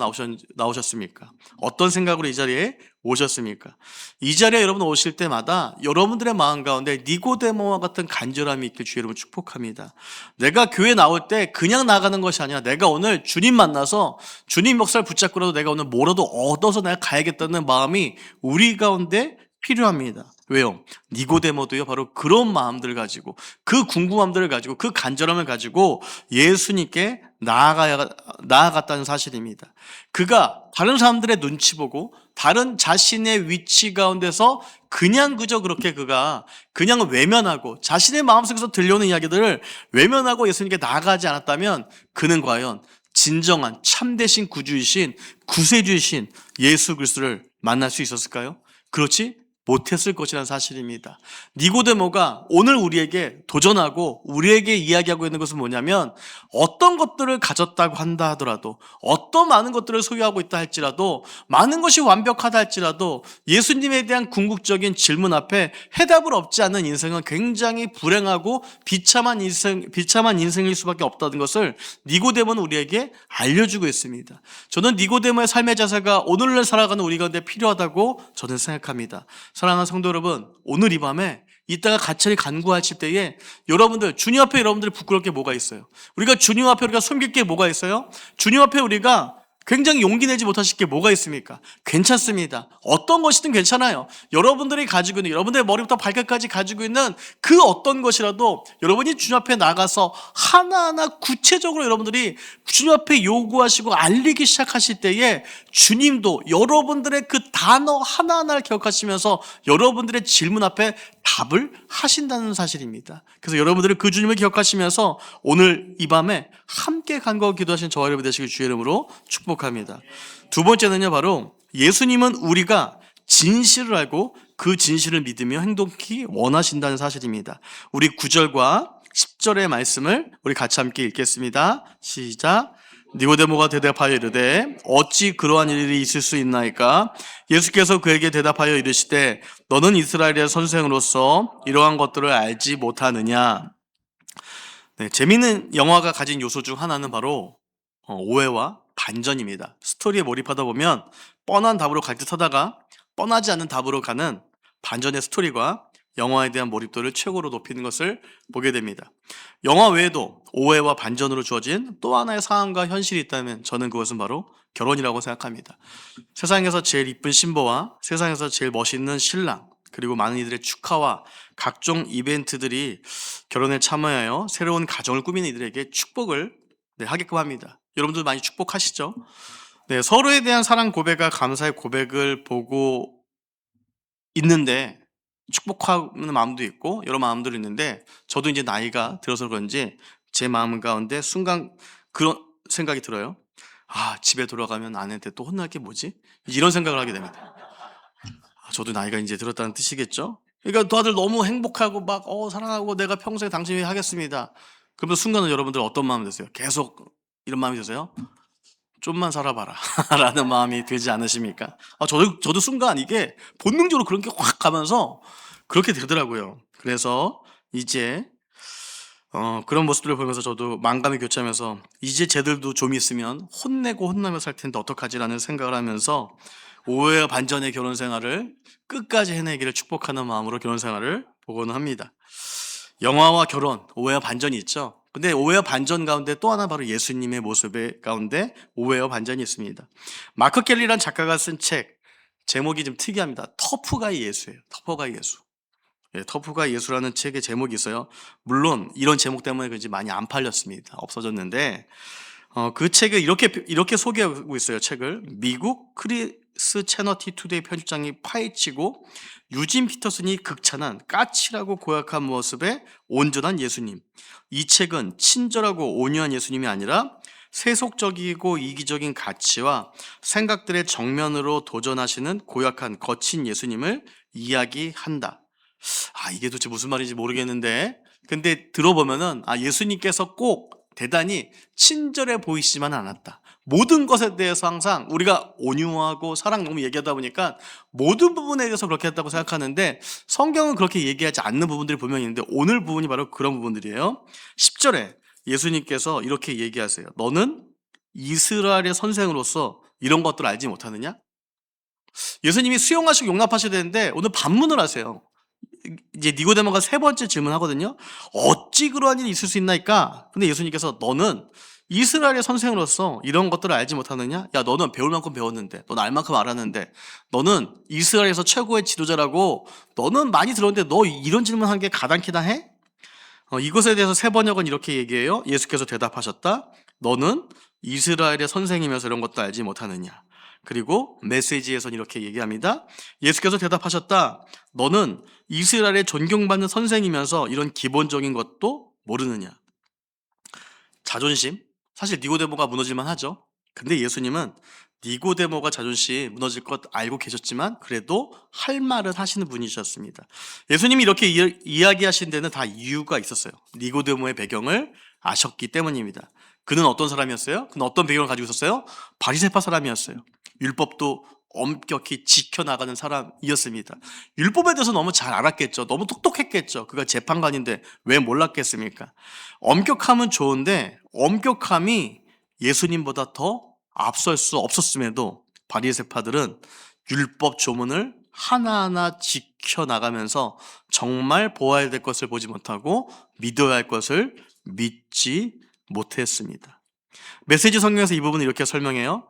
나오셨습니까? 어떤 생각으로 이 자리에 오셨습니까? 이 자리에 여러분 오실 때마다 여러분들의 마음 가운데 니고데모와 같은 간절함이 있길 주의 이름으로 축복합니다. 내가 교회 나올 때 그냥 나가는 것이 아니라 내가 오늘 주님 만나서 주님 역사를 붙잡고라도 내가 오늘 뭐라도 얻어서 내가 가야겠다는 마음이 우리 가운데 필요합니다. 왜요? 니고데모도요 바로 그런 마음들을 가지고 그 궁금함들을 가지고 그 간절함을 가지고 예수님께 나아갔다는 사실입니다. 그가 다른 사람들의 눈치 보고 다른 자신의 위치 가운데서 그냥 그저 그렇게 그가 그냥 외면하고 자신의 마음속에서 들려오는 이야기들을 외면하고 예수님께 나아가지 않았다면 그는 과연 진정한 참되신 구주이신 구세주이신 예수 그리스도를 만날 수 있었을까요? 그렇지 못했을 것이라는 사실입니다. 니고데모가 오늘 우리에게 도전하고 우리에게 이야기하고 있는 것은 뭐냐면 어떤 것들을 가졌다고 한다 하더라도 어떤 많은 것들을 소유하고 있다 할지라도 많은 것이 완벽하다 할지라도 예수님에 대한 궁극적인 질문 앞에 해답을 얻지 않는 인생은 굉장히 불행하고 비참한 인생일 수밖에 없다는 것을 니고데모는 우리에게 알려주고 있습니다. 저는 니고데모의 삶의 자세가 오늘날 살아가는 우리 가운데 필요하다고 저는 생각합니다. 사랑하는 성도 여러분, 오늘 이 밤에 이따가 가철이 간구하실 때에 여러분들 주님 앞에 여러분들이 부끄러울 게 뭐가 있어요? 우리가 주님 앞에 우리가 숨길 게 뭐가 있어요? 주님 앞에 우리가 굉장히 용기 내지 못하실 게 뭐가 있습니까? 괜찮습니다. 어떤 것이든 괜찮아요. 여러분들이 가지고 있는 여러분들의 머리부터 발끝까지 가지고 있는 그 어떤 것이라도 여러분이 주님 앞에 나가서 하나하나 구체적으로 여러분들이 주님 앞에 요구하시고 알리기 시작하실 때에 주님도 여러분들의 그 단어 하나하나를 기억하시면서 여러분들의 질문 앞에 답을 하신다는 사실입니다. 그래서 여러분들이 그 주님을 기억하시면서 오늘 이 밤에 함께 간구하고 기도하신 저와 여러분 되시길 주의 이름으로 축복합니다. 두 번째는요, 바로 예수님은 우리가 진실을 알고 그 진실을 믿으며 행동하기 원하신다는 사실입니다. 우리 9절과 10절의 말씀을 우리 같이 함께 읽겠습니다. 시작. 니고데모가 대답하여 이르되 어찌 그러한 일이 있을 수 있나이까? 예수께서 그에게 대답하여 이르시되 너는 이스라엘의 선생으로서 이러한 것들을 알지 못하느냐? 네, 재미있는 영화가 가진 요소 중 하나는 바로 오해와 반전입니다. 스토리에 몰입하다 보면 뻔한 답으로 갈 듯 하다가 뻔하지 않은 답으로 가는 반전의 스토리가 영화에 대한 몰입도를 최고로 높이는 것을 보게 됩니다. 영화 외에도 오해와 반전으로 주어진 또 하나의 상황과 현실이 있다면 저는 그것은 바로 결혼이라고 생각합니다. 세상에서 제일 이쁜 신부와 세상에서 제일 멋있는 신랑 그리고 많은 이들의 축하와 각종 이벤트들이 결혼에 참여하여 새로운 가정을 꾸미는 이들에게 축복을 하게끔 합니다. 여러분들 많이 축복하시죠? 네, 서로에 대한 사랑 고백과 감사의 고백을 보고 있는데 축복하는 마음도 있고 여러 마음들이 있는데 저도 이제 나이가 들어서 그런지 제 마음 가운데 순간 그런 생각이 들어요. 아, 집에 돌아가면 아내한테 또 혼날 게 뭐지? 이런 생각을 하게 됩니다. 저도 나이가 이제 들었다는 뜻이겠죠? 그러니까 다들 너무 행복하고 막 사랑하고 내가 평소에 당신이 하겠습니다. 그러면 순간은 여러분들 어떤 마음이 드세요? 계속 이런 마음이 드세요? 좀만 살아봐라 라는 마음이 들지 않으십니까? 저도 순간 이게 본능적으로 그런 게 확 가면서 그렇게 되더라고요. 그래서 이제 그런 모습들을 보면서 저도 만감이 교차하면서 이제 쟤들도 좀 있으면 혼내고 혼나며 살 텐데 어떡하지라는 생각을 하면서 오해와 반전의 결혼 생활을 끝까지 해내기를 축복하는 마음으로 결혼 생활을 보고는 합니다. 영화와 결혼, 오해와 반전이 있죠. 근데 오해와 반전 가운데 또 하나 바로 예수님의 모습의 가운데 오해와 반전이 있습니다. 마크 켈리라는 작가가 쓴 책 제목이 좀 특이합니다. 터프가 예수예요. 터프가 예수. 터프가 예수라는 책의 제목이 있어요. 물론 이런 제목 때문에 그런지 많이 안 팔렸습니다. 없어졌는데 그 책을 이렇게 소개하고 있어요. 책을 미국 채너티 투데이 편집장이 파헤치고 유진 피터슨이 극찬한 까칠하고 고약한 모습의 온전한 예수님. 이 책은 친절하고 온유한 예수님이 아니라 세속적이고 이기적인 가치와 생각들의 정면으로 도전하시는 고약한 거친 예수님을 이야기한다. 이게 도대체 무슨 말인지 모르겠는데, 근데 들어보면은 예수님께서 꼭 대단히 친절해 보이시지만 않았다. 모든 것에 대해서 항상 우리가 온유하고 사랑 너무 얘기하다 보니까 모든 부분에 대해서 그렇게 했다고 생각하는데, 성경은 그렇게 얘기하지 않는 부분들이 분명히 있는데 오늘 부분이 바로 그런 부분들이에요. 10절에 예수님께서 이렇게 얘기하세요. 너는 이스라엘의 선생으로서 이런 것들을 알지 못하느냐? 예수님이 수용하시고 용납하셔야 되는데 오늘 반문을 하세요. 이제 니고데모가 세 번째 질문하거든요. 어찌 그러한 일이 있을 수 있나이까? 근데 예수님께서 너는 이스라엘의 선생으로서 이런 것들을 알지 못하느냐? 야, 너는 배울 만큼 배웠는데, 너는 알 만큼 알았는데, 너는 이스라엘에서 최고의 지도자라고, 너는 많이 들었는데 너 이런 질문한 게 가당키나 해? 이것에 대해서 세 번역은 이렇게 얘기해요. 예수께서 대답하셨다. 너는 이스라엘의 선생이면서 이런 것도 알지 못하느냐? 그리고 메시지에서는 이렇게 얘기합니다. 예수께서 대답하셨다. 너는 이스라엘의 존경받는 선생이면서 이런 기본적인 것도 모르느냐? 자존심? 사실 니고데모가 무너질만 하죠. 근데 예수님은 니고데모가 자존심 무너질 것 알고 계셨지만 그래도 할 말은 하시는 분이셨습니다. 예수님이 이렇게 이야기하신 데는 다 이유가 있었어요. 니고데모의 배경을 아셨기 때문입니다. 그는 어떤 사람이었어요? 그는 어떤 배경을 가지고 있었어요? 바리새파 사람이었어요. 율법도 엄격히 지켜나가는 사람이었습니다. 율법에 대해서 너무 잘 알았겠죠. 너무 똑똑했겠죠. 그가 재판관인데 왜 몰랐겠습니까? 엄격함은 좋은데 엄격함이 예수님보다 더 앞설 수 없었음에도 바리새파들은 율법 조문을 하나하나 지켜나가면서 정말 보아야 될 것을 보지 못하고 믿어야 할 것을 믿지 못했습니다. 메시지 성경에서 이 부분을 이렇게 설명해요.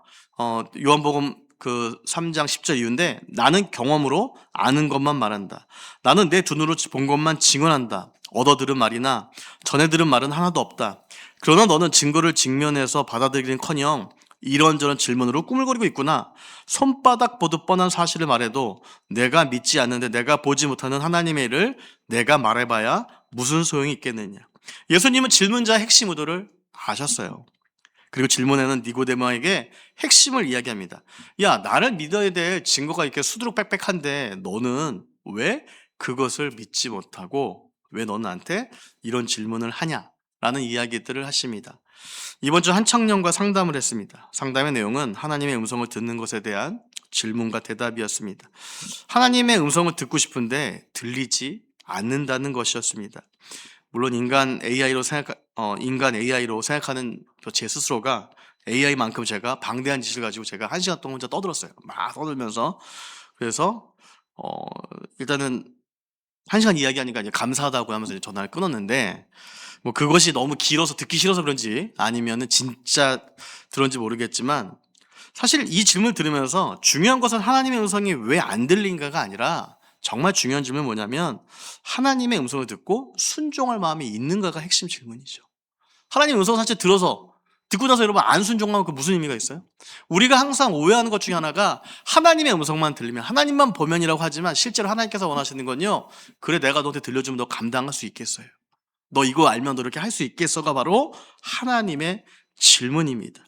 요한복음 3장 10절 이유인데, 나는 경험으로 아는 것만 말한다. 나는 내 두 눈으로 본 것만 증언한다. 얻어 들은 말이나 전해 들은 말은 하나도 없다. 그러나 너는 증거를 직면해서 받아들이는커녕 이런저런 질문으로 꾸물거리고 있구나. 손바닥 보듯 뻔한 사실을 말해도 내가 믿지 않는데 내가 보지 못하는 하나님의 일을 내가 말해봐야 무슨 소용이 있겠느냐. 예수님은 질문자의 핵심 의도를 아셨어요. 그리고 질문에는 니고데모에게 핵심을 이야기합니다. 야, 나를 믿어야 될 증거가 이렇게 수두룩 빽빽한데 너는 왜 그것을 믿지 못하고 왜 너는 나한테 이런 질문을 하냐? 라는 이야기들을 하십니다. 이번 주 한 청년과 상담을 했습니다. 상담의 내용은 하나님의 음성을 듣는 것에 대한 질문과 대답이었습니다. 하나님의 음성을 듣고 싶은데 들리지 않는다는 것이었습니다. 물론 인간 AI로 생각하는 제 스스로가 AI만큼 제가 방대한 지식을 가지고 제가 1시간 동안 혼자 떠들었어요. 막 떠들면서. 그래서 일단은 1시간 이야기하니까 이제 감사하다고 하면서 이제 전화를 끊었는데, 뭐 그것이 너무 길어서 듣기 싫어서 그런지 아니면은 진짜 들었는지 모르겠지만, 사실 이 질문을 들으면서 중요한 것은 하나님의 음성이 왜 안 들린가가 아니라 정말 중요한 질문은 뭐냐면 하나님의 음성을 듣고 순종할 마음이 있는가가 핵심 질문이죠. 하나님의 음성을 사실 듣고 나서 여러분 안 순종하면 그 무슨 의미가 있어요? 우리가 항상 오해하는 것 중에 하나가 하나님의 음성만 들리면, 하나님만 보면이라고 하지만 실제로 하나님께서 원하시는 건요, 그래 내가 너한테 들려주면 너 감당할 수 있겠어요? 너 이거 알면 너 이렇게 할 수 있겠어가 바로 하나님의 질문입니다.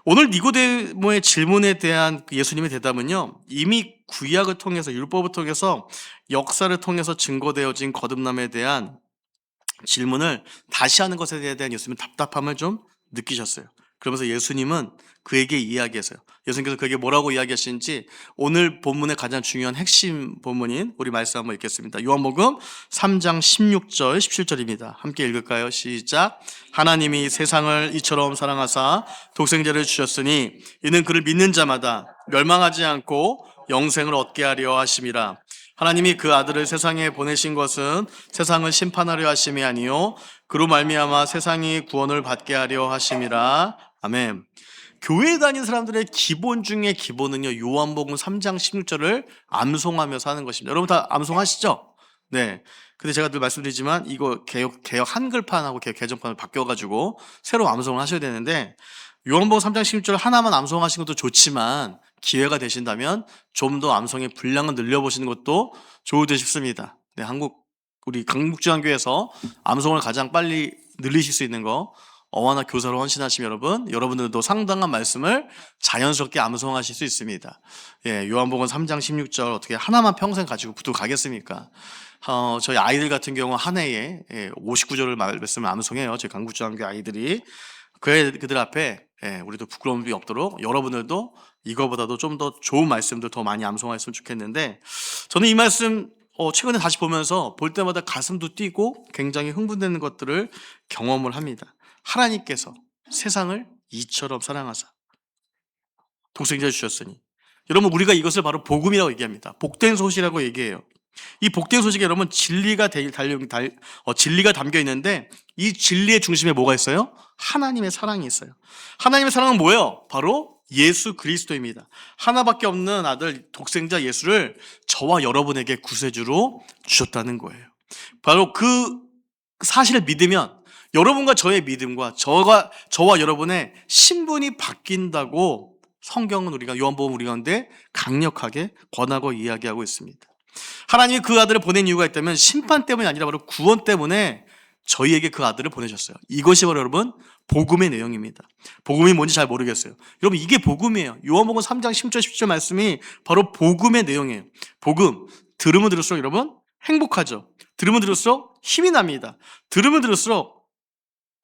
오늘 니고데모의 질문에 대한 예수님의 대답은요, 이미 구약을 통해서, 율법을 통해서, 역사를 통해서 증거되어진 거듭남에 대한 질문을 다시 하는 것에 대한 예수님은 답답함을 좀 느끼셨어요. 그러면서 예수님은 그에게 이야기했어요. 예수님께서 그에게 뭐라고 이야기하시는지 오늘 본문의 가장 중요한 핵심 본문인 우리 말씀 한번 읽겠습니다. 요한복음 3장 16절 17절입니다. 함께 읽을까요? 시작. 하나님이 세상을 이처럼 사랑하사 독생자를 주셨으니 이는 그를 믿는 자마다 멸망하지 않고 영생을 얻게 하려 하심이라. 하나님이 그 아들을 세상에 보내신 것은 세상을 심판하려 하심이 아니요 그로 말미암아 세상이 구원을 받게 하려 하심이라. 아멘. 교회 다니는 사람들의 기본 중에 기본은요, 요한복음 3장 16절을 암송하면서 하는 것입니다. 여러분 다 암송하시죠? 네. 근데 제가 늘 말씀드리지만 이거 개혁 한글판하고 개정판을 바뀌어가지고 새로 암송을 하셔야 되는데, 요한복음 3장 16절 하나만 암송하시는 것도 좋지만 기회가 되신다면 좀 더 암송의 분량을 늘려보시는 것도 좋을 듯 싶습니다. 네, 우리 강북중앙교회에서 암송을 가장 빨리 늘리실 수 있는 거, 어와나 교사로 헌신하신 여러분들도 상당한 말씀을 자연스럽게 암송하실 수 있습니다. 예, 요한복음 3장 16절 어떻게 하나만 평생 가지고 붙들고 가겠습니까? 저희 아이들 같은 경우 한 해에 59절을 말씀을 암송해요. 저희 강북중앙교회 아이들이. 그들 앞에 우리도 부끄러움이 없도록 여러분들도 이거보다도 좀 더 좋은 말씀들 더 많이 암송하셨으면 좋겠는데, 저는 이 말씀 최근에 다시 보면서 볼 때마다 가슴도 뛰고 굉장히 흥분되는 것들을 경험을 합니다. 하나님께서 세상을 이처럼 사랑하사 독생자를 주셨으니, 여러분 우리가 이것을 바로 복음이라고 얘기합니다. 복된 소식이라고 얘기해요. 이 복된 소식에 여러분 진리가 담겨 있는데, 이 진리의 중심에 뭐가 있어요? 하나님의 사랑이 있어요. 하나님의 사랑은 뭐예요? 바로 예수 그리스도입니다. 하나밖에 없는 아들 독생자 예수를 저와 여러분에게 구세주로 주셨다는 거예요. 바로 그 사실을 믿으면 여러분과 저의 믿음과 저와 여러분의 신분이 바뀐다고 성경은 요한복음 우리 가운데 강력하게 권하고 이야기하고 있습니다. 하나님이 그 아들을 보낸 이유가 있다면 심판 때문이 아니라 바로 구원 때문에 저희에게 그 아들을 보내셨어요. 이것이 바로 여러분 복음의 내용입니다. 복음이 뭔지 잘 모르겠어요. 여러분 이게 복음이에요. 요한복음 3장 10절 10절 말씀이 바로 복음의 내용이에요. 복음, 들으면 들을수록 여러분 행복하죠. 들으면 들을수록 힘이 납니다. 들으면 들을수록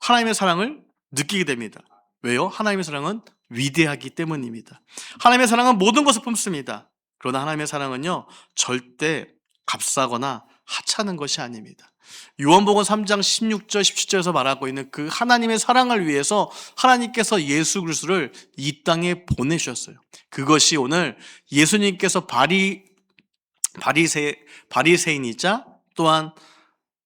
하나님의 사랑을 느끼게 됩니다. 왜요? 하나님의 사랑은 위대하기 때문입니다. 하나님의 사랑은 모든 것을 품습니다. 그러나 하나님의 사랑은요, 절대 값싸거나 하찮은 것이 아닙니다. 요한복음 3장 16절 17절에서 말하고 있는 그 하나님의 사랑을 위해서 하나님께서 예수 그리스도를 이 땅에 보내주셨어요. 그것이 오늘 예수님께서 바리새인이자 또한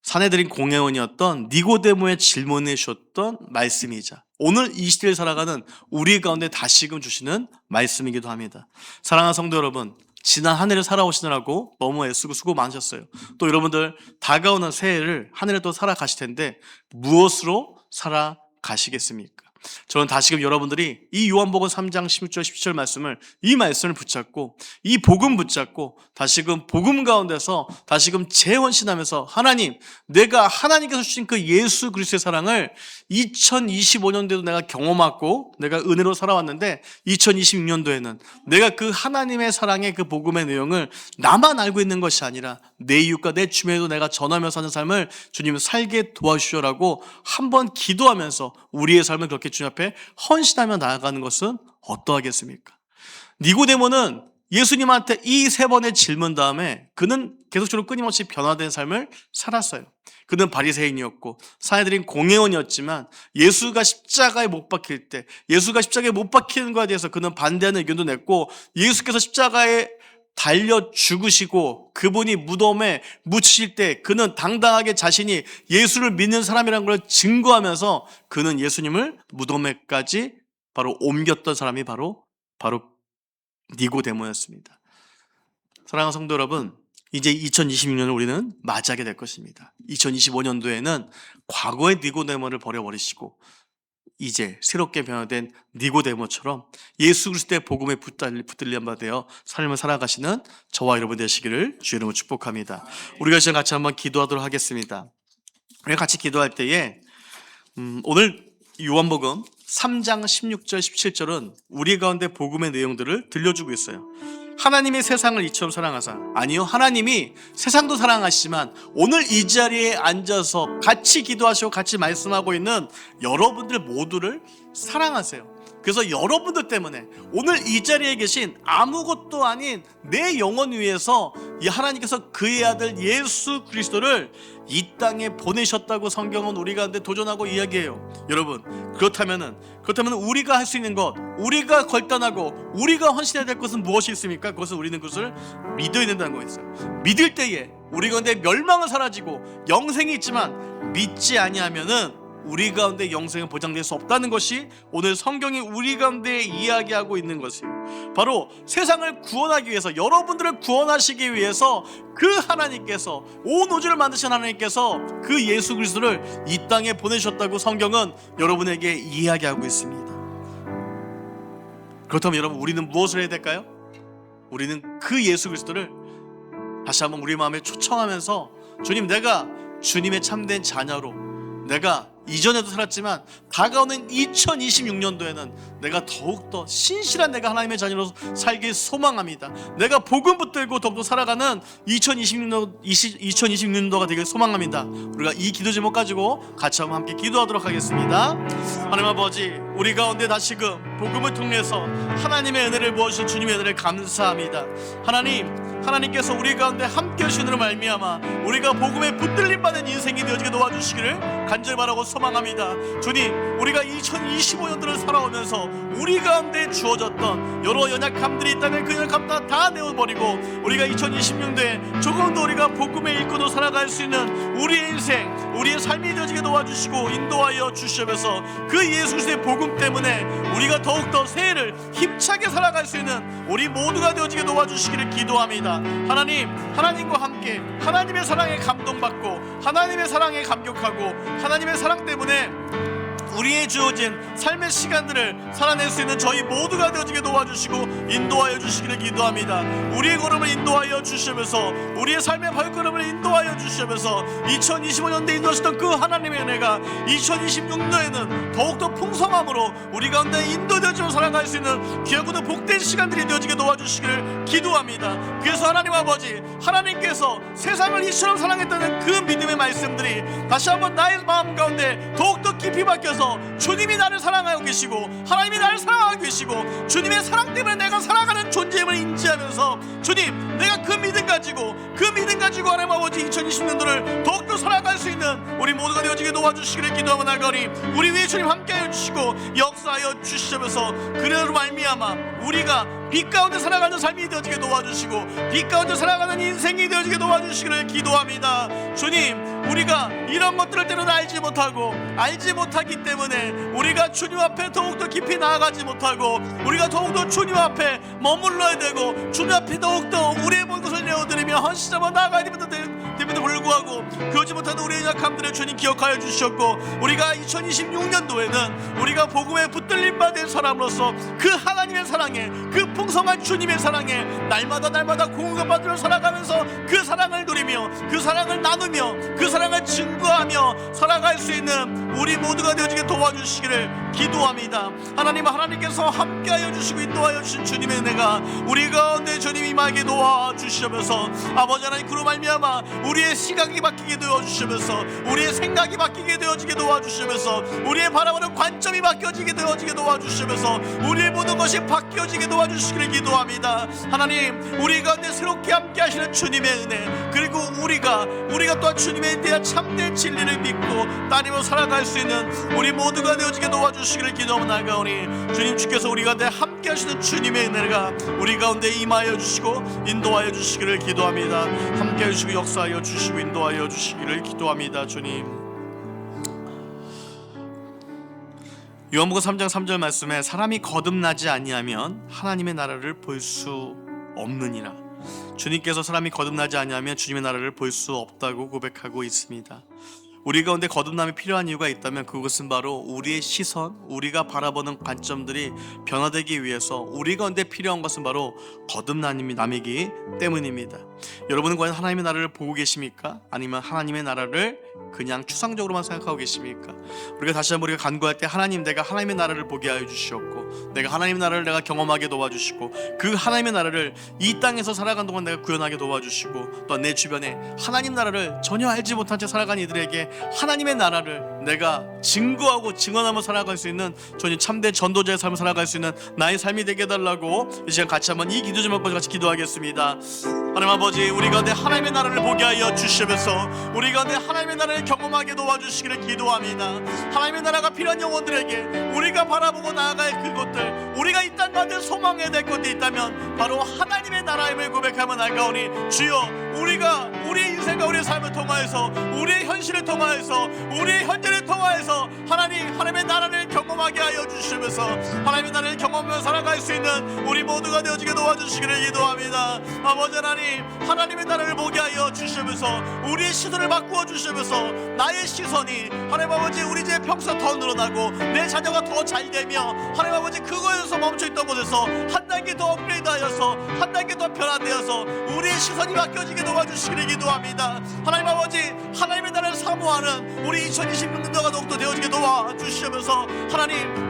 사내들인 공회원이었던 니고데모의 질문해 주셨던 말씀이자 오늘 이 시대를 살아가는 우리 가운데 다시금 주시는 말씀이기도 합니다. 사랑하는 성도 여러분, 지난 한 해를 살아오시느라고 너무 애쓰고 수고 많으셨어요. 또 여러분들 다가오는 새해를 한 해를 또 살아가실 텐데 무엇으로 살아가시겠습니까? 저는 다시금 여러분들이 이 요한복음 3장 16절 17절 이 말씀을 붙잡고 이 복음 붙잡고 다시금 복음 가운데서 다시금 재헌신하면서 하나님, 내가 하나님께서 주신 그 예수 그리스도의 사랑을 2025년도에도 내가 경험하고 내가 은혜로 살아왔는데 2026년도에는 내가 그 하나님의 사랑의 그 복음의 내용을 나만 알고 있는 것이 아니라 내 이웃과 내 주변에도 내가 전하며 사는 삶을 주님 살게 도와주시오라고 한번 기도하면서 우리의 삶을 그렇게 주님 앞에 헌신하며 나아가는 것은 어떠하겠습니까? 니고데모는 예수님한테 이 3번의 질문 다음에 그는 계속적으로 끊임없이 변화된 삶을 살았어요. 그는 바리새인이었고 사내들인 공회원이었지만 예수가 십자가에 못 박힐 때, 예수가 십자가에 못 박히는 것에 대해서 그는 반대하는 의견도 냈고, 예수께서 십자가에 달려 죽으시고 그분이 무덤에 묻히실 때 그는 당당하게 자신이 예수를 믿는 사람이라는 걸 증거하면서 그는 예수님을 무덤에까지 바로 옮겼던 사람이 바로 니고데모였습니다. 사랑하는 성도 여러분, 이제 2026년을 우리는 맞이하게 될 것입니다. 2025년도에는 과거의 니고데모를 버려버리시고 이제 새롭게 변화된 니고데모처럼 예수 그리스도의 복음에 붙들림 바 되어 삶을 살아가시는 저와 여러분 되시기를 주의 이름으로 축복합니다. 우리가 이제 같이 한번 기도하도록 하겠습니다. 우리가 같이 기도할 때에 오늘 요한복음 3장 16절 17절은 우리 가운데 복음의 내용들을 들려주고 있어요. 하나님이 세상을 이처럼 사랑하사, 아니요, 하나님이 세상도 사랑하시지만 오늘 이 자리에 앉아서 같이 기도하시고 같이 말씀하고 있는 여러분들 모두를 사랑하세요. 그래서 여러분들 때문에 오늘 이 자리에 계신 아무것도 아닌 내 영혼 위해서 이 하나님께서 그의 아들 예수 그리스도를 이 땅에 보내셨다고 성경은 우리 가운데 도전하고 이야기해요. 여러분, 그렇다면 우리가 할 수 있는 것, 우리가 결단하고 우리가 헌신해야 될 것은 무엇이 있습니까? 그것은 우리는 그것을 믿어야 된다는 거였어요. 믿을 때에 우리 가운데 멸망은 사라지고 영생이 있지만 믿지 아니하면은 우리 가운데 영생은 보장될 수 없다는 것이 오늘 성경이 우리 가운데 이야기하고 있는 것이에요. 바로 세상을 구원하기 위해서, 여러분들을 구원하시기 위해서 그 하나님께서, 온 우주를 만드신 하나님께서 그 예수 그리스도를 이 땅에 보내셨다고 성경은 여러분에게 이야기하고 있습니다. 그렇다면 여러분, 우리는 무엇을 해야 될까요? 우리는 그 예수 그리스도를 다시 한번 우리 마음에 초청하면서, 주님, 내가 주님의 참된 자녀로, 내가 이전에도 살았지만 다가오는 2026년도에는 내가 더욱더 신실한 내가 하나님의 자녀로 살길 소망합니다. 내가 복음 붙들고 더욱더 살아가는 2026년도가 되길 소망합니다. 우리가 이 기도 제목 가지고 같이 한번 함께 기도하도록 하겠습니다. 하나님 아버지, 우리 가운데 다시금 복음을 통해서 하나님의 은혜를 부어주신 주님의 은혜를 감사합니다. 하나님께서 우리 가운데 함께 하시는 말미암아 우리가 복음에 붙들림 받는 인생이 되어지게 도와주시기를 간절히 바라고 소망합니다. 주님, 우리가 2025년도를 살아오면서 우리 가운데 주어졌던 여러 연약함들이 있다면 그 연약함 다 내어버리고, 우리가 2026년도에 조금 더 우리가 복음의 일꾼으로 살아갈 수 있는 우리의 인생, 우리의 삶이 되어지게 도와주시고 인도하여 주시면서 그 예수 그리스도의 복음 때문에 우리가 더욱더 새해를 힘차게 살아갈 수 있는 우리 모두가 되어지게 도와주시기를 기도합니다. 하나님과 함께 하나님의 사랑에 감동받고 하나님의 사랑에 감격하고 하나님의 사랑 때문에 우리의 주어진 삶의 시간들을 살아낼 수 있는 저희 모두가 되어지게 도와주시고 인도하여 주시기를 기도합니다. 우리의 걸음을 인도하여 주시면서, 우리의 삶의 발걸음을 인도하여 주시면서 2025년도에 인도하셨던 그 하나님의 은혜가 2026년에는 더욱더 풍성함으로 우리 가운데 인도되어지며 살아갈 수 있는 귀하고도 복된 시간들이 되어지게 도와주시기를 기도합니다. 그래서 하나님 아버지, 하나님께서 세상을 이처럼 사랑했다는 그 믿음의 말씀들이 다시 한번 나의 마음 가운데 더욱더 깊이 박혀서 주님이 나를 사랑하고 계시고 하나님이 나를 사랑하고 계시고 주님의 사랑 때문에 내가 살아가는 존재임을 인지하면서, 주님, 내가 그 믿음 가지고 하나님 아버지 2020년도를 더욱더 살아갈 수 있는 우리 모두가 되어지게 도와주시기를 기도하고 나가니, 우리 위에 주님 함께하여 주시고 역사하여 주시면서 그래로 말미암아 우리가 빛 가운데 살아가는 삶이 되어지게 도와주시고 빛 가운데 살아가는 인생이 되어지게 도와주시기를 기도합니다. 주님, 우리가 이런 것들을 때로는 알지 못하기 때문에 우리가 주님 앞에 더욱더 깊이 나아가지 못하고, 우리가 더욱더 주님 앞에 머물러야 되고 주님 앞에 더욱더 우리의 모든 것을 내어드리며 헌신하며 나아가야 됨에도 불구하고 그러지 못하는 우리의 약함들을 주님 기억하여 주셨고, 우리가 2026년도에는 우리가 복음에 붙들림 받은 사람으로서 그 하나님의 사랑에, 그 풍성한 주님의 사랑에 날마다 공급받으며 살아가면서 그 사랑을 누리며 그 사랑을 나누며 그 사랑을 증거하며 살아갈 수 있는 우리 모두가 되어지게 도와주시기를 기도합니다. 하나님께서 함께하여 주시고 인도하여 주신 주님의 은혜가 우리 가운데 주님 임하게 도와주시면서, 아버지 하나님, 그로 말미암아 우리의 시각이 바뀌게 도와주시면서 우리의 생각이 바뀌게 되어지게 도와주시면서 우리의 바라보는 관점이 바뀌어지게 되어지게 도와주시면서 우리의 모든 것이 바뀌어지게 도와주시기를 기도합니다. 하나님, 우리 가운데 새롭게 함께 하시는 주님의 은혜, 그리고 우리가 또한 주님에 대한 참된 진리를 믿고 따르며 살아갈 수 있는 우리 모두가 되어지게 도와주시기를 기도하며 나아가오니, 주님, 주께서 우리 가운데 함께 하시는 주님의 은혜가 우리 가운데 임하여 주시고 인도하여 주시기를 기도합니다. 함께 해주시고 역사하여 주시고 인도하여 주시기를 기도합니다. 주님, 요한복음 3장 3절 말씀에 사람이 거듭나지 아니하면 하나님의 나라를 볼 수 없느니라. 주님께서 사람이 거듭나지 아니하면 주님의 나라를 볼 수 없다고 고백하고 있습니다. 우리 가운데 거듭남이 필요한 이유가 있다면 그것은 바로 우리의 시선, 우리가 바라보는 관점들이 변화되기 위해서 우리 가운데 필요한 것은 바로 거듭남이기 때문입니다. 여러분은 과연 하나님의 나라를 보고 계십니까? 아니면 하나님의 나라를 그냥 추상적으로만 생각하고 계십니까? 우리가 다시 한번 우리가 간구할 때, 하나님, 내가 하나님의 나라를 보게 하여 주시옵고 내가 하나님의 나라를 내가 경험하게 도와주시고 그 하나님의 나라를 이 땅에서 살아가는 동안 내가 구현하게 도와주시고, 또 내 주변에 하나님 나라를 전혀 알지 못한 채 살아가는 이들에게 하나님의 나라를 내가 증거하고 증언하며 살아갈 수 있는 주님 참된 전도자의 삶을 살아갈 수 있는 나의 삶이 되게 해달라고 이 시간 같이 한번 이 기도 제목까지 같이 기도하겠습니다. 하나님 아버지, 우리 가운데 하나님의 나라를 보게 하여 주시면서 우리 가운데 하나님의 나라를 경험하게 도와주시기를 기도합니다. 하나님의 나라가 필요한 영혼들에게 우리가 바라보고 나아갈 그것들, 우리가 이 땅 가운데 소망해야 될 것들이 있다면 바로 하나님의 나라임을 고백하며 나아가오니, 주여, 우리의 인생 삶과 우리의 삶을 통하여서, 우리의 현실을 통하여서, 우리의 현재를 통하여서 하나님의 나라를 경험하게 하여 주시면서 하나님의 나라를 경험하며 살아갈 수 있는 우리 모두가 되어지게 도와주시기를 기도합니다. 아버지 하나님, 하나님의 나라를 보게 하여 주시면서 우리의 시선을 바꾸어 주시면서 나의 시선이 하나님 아버지 우리 집 평수가 더 늘어나고 내 자녀가 더 잘되며 하나님 아버지 그거에서 멈춰있던 곳에서 한 단계 더 업그레이드하여서 한 단계 더 변화되어서 우리의 시선이 바뀌어지게 도와주시기를 기도합니다. 하나님 아버지, 하나님의 나라를 사모하는 우리 2026년도가 더욱더 되어지게 도와주시면서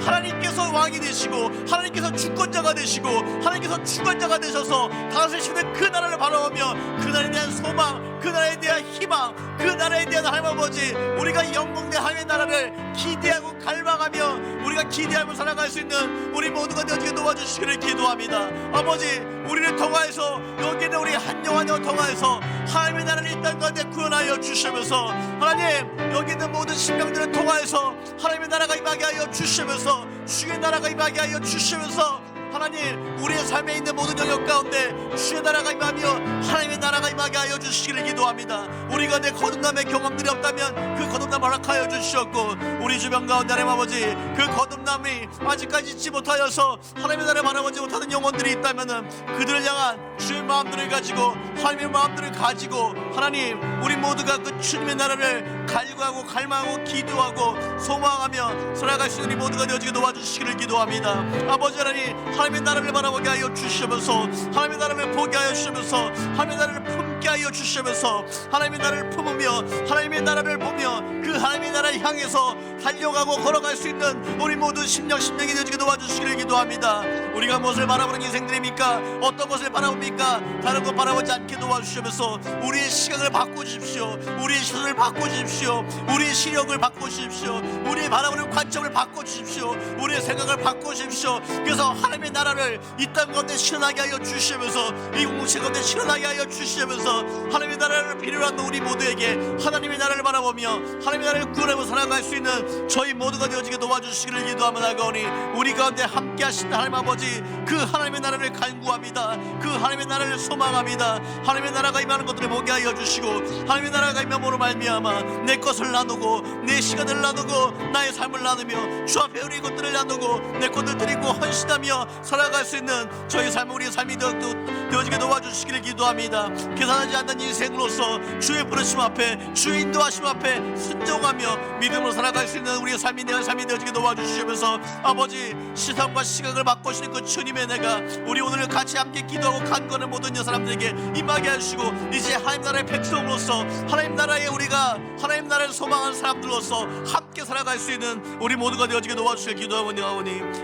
하나님께서 왕이 되시고 하나님께서 주권자가 되시고 하나님께서 주권자가 되셔서 다스리시는 그 나라를 바라보며 그 나라에 대한 소망, 그 나라에 대한 희망, 그 나라에 대한 하나님 아버지 우리가 영광된 하나님의 나라를 기대하고 갈망하며 우리가 기대하며 살아갈 수 있는 우리 모두가 되어지게 도와주시기를 기도합니다. 아버지, 우리를 통하여서 여기 있는 우리 한 영 한 영 통하여서 하나님의 나라를 이 땅 가운데 구원하여 주시면서 하나님, 여기 있는 모든 신명들을 통하여서 하나님의 나라가 임하게 하여 주시면서 주의 나라가 임하게 하여 주시면서 하나님, 우리의 삶에 있는 모든 영역 가운데 주의 나라가 임하며 하나님의 나라가 임하게 하여 주시기를 기도합니다. 우리가 내 거듭남의 경험들이 없다면 그 거듭남 허락하여 주시었고, 우리 주변 가운데 하나님 아버지 그 거듭남이 아직까지 잊지 못하여서 하나님의 나라를 바라보지 못하는 영혼들이 있다면 그들을 향한 주의 마음들을 가지고 하나님의 마음들을 가지고 하나님, 우리 모두가 그 주님의 나라를 갈구하고 갈망하고 기도하고 소망하며 살아갈 수 있는 우리 모두가 되어지게 도와주시기를 기도합니다. 아버지 하나님의 나라를 바라보게 하여 주시면서 하나님의 나라를 보게 하여 주시면서 하나님의 나라를 품게 하여 주시면서 하나님의 나라를 품으며 하나님의 나라를 보며 그 하나님의 나라를 향해서 달려가고 걸어갈 수 있는 우리 모두 심령이 되어지게 도와주시기를 기도합니다. 우리가 무엇을 바라보는 인생들입니까? 어떤 것을 바라봅니까? 다른 것 바라보지 않게 도와주시면서 우리의 시각을 바꿔주십시오. 우리의 시선을 바꿔주십시오. 우리의 시력을 바꿔주십시오. 우리의 바라보는 관점을 바꿔주십시오. 우리의 생각을 바꿔주십시오. 그래서 하나님의 나라를 이 땅 가운데 실현하게 하여 주시면서 이 공동체 가운데 실현하게 하여 주시면서 하나님의 나라를 필요한 우리 모두에게 하나님의 나라를 바라보며 하나님의 나라를 구원하며 살아갈 수 있는 저희 모두가 되어지게 도와주시기를 기도하며 나가오니 우리 가운데 함께 하신 하나님 아버지, 그 하나님의 나라를 간구합니다. 그 하나님의 나라를 소망합니다. 하나님의 나라가 임하는 것들을 보게 하여 주시고 하나님의 나라가 임함으로 말미암아 내 것을 나누고 내 시간을 나누고 나의 삶을 나누며 주 앞에 우리 것들을 나누고 내 것을 드리고 헌신하며 살아갈 수 있는 저희 삶, 우리의 삶이 되어지게 도와주시기를 기도합니다. 계산하지 않는 인생으로서 주의 부르심 앞에 주의 인도하심 앞에 순종하며 믿음으로 살아갈 수 있는 우리의 삶이 되어지게 도와주시면서 아버지, 시선과 시각을 바꾸시는 그 주님의 내가 우리 오늘 같이 함께 기도하고 간구하는 모든 사람들에게 임하게 하시고 이제 하나님 나라의 백성으로서 하나님 나라에 우리가 하나님 나라를 소망하는 사람들로서 함께 살아갈 수 있는 우리 모두가 되어지게 도와주실 기도하오니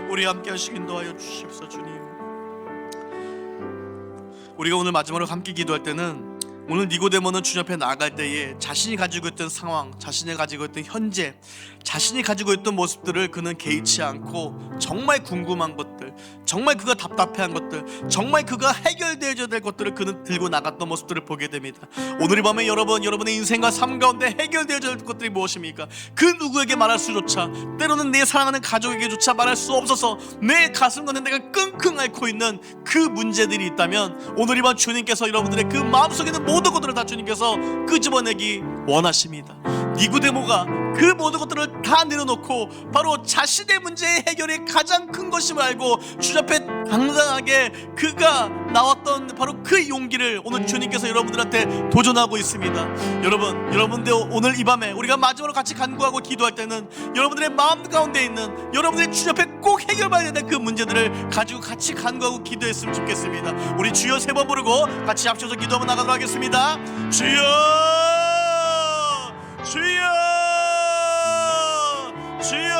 우리 함께 하시기 인도하여 주십시오. 주님, 우리가 오늘 마지막으로 함께 기도할 때는 오늘 니고데모는 주님 앞에 나아갈 때에 자신이 가지고 있던 상황, 자신이 가지고 있던 현재, 자신이 가지고 있던 모습들을 그는 개의치 않고 정말 궁금한 것들, 정말 그가 답답해한 것들, 정말 그가 해결되어야 될 것들을 그는 들고 나갔던 모습들을 보게 됩니다. 오늘 이 밤에 여러분의 인생과 삶 가운데 해결되어야 될 것들이 무엇입니까? 그 누구에게 말할 수조차, 때로는 내 사랑하는 가족에게조차 말할 수 없어서 내 가슴 건에 내가 끙끙 앓고 있는 그 문제들이 있다면 오늘 이 밤 주님께서 여러분들의 그 마음속에 있는 모든 것들을 다 주님께서 끄집어내기 원하십니다. 니고데모가 그 모든 것들을 다 내려놓고 바로 자신의 문제의 해결이 가장 큰 것임을 알고 주님 앞에 당당하게 그가 나왔던 바로 그 용기를 오늘 주님께서 여러분들한테 도전하고 있습니다. 여러분들 오늘 이 밤에 우리가 마지막으로 같이 간구하고 기도할 때는 여러분들의 마음 가운데 있는 여러분들의 주님 앞에 꼭 해결받아야 되는 그 문제들을 가지고 같이 간구하고 기도했으면 좋겠습니다. 우리 주여 세 번 부르고 같이 합쳐서 기도하며 나가도록 하겠습니다. 주여, 주여, 주여.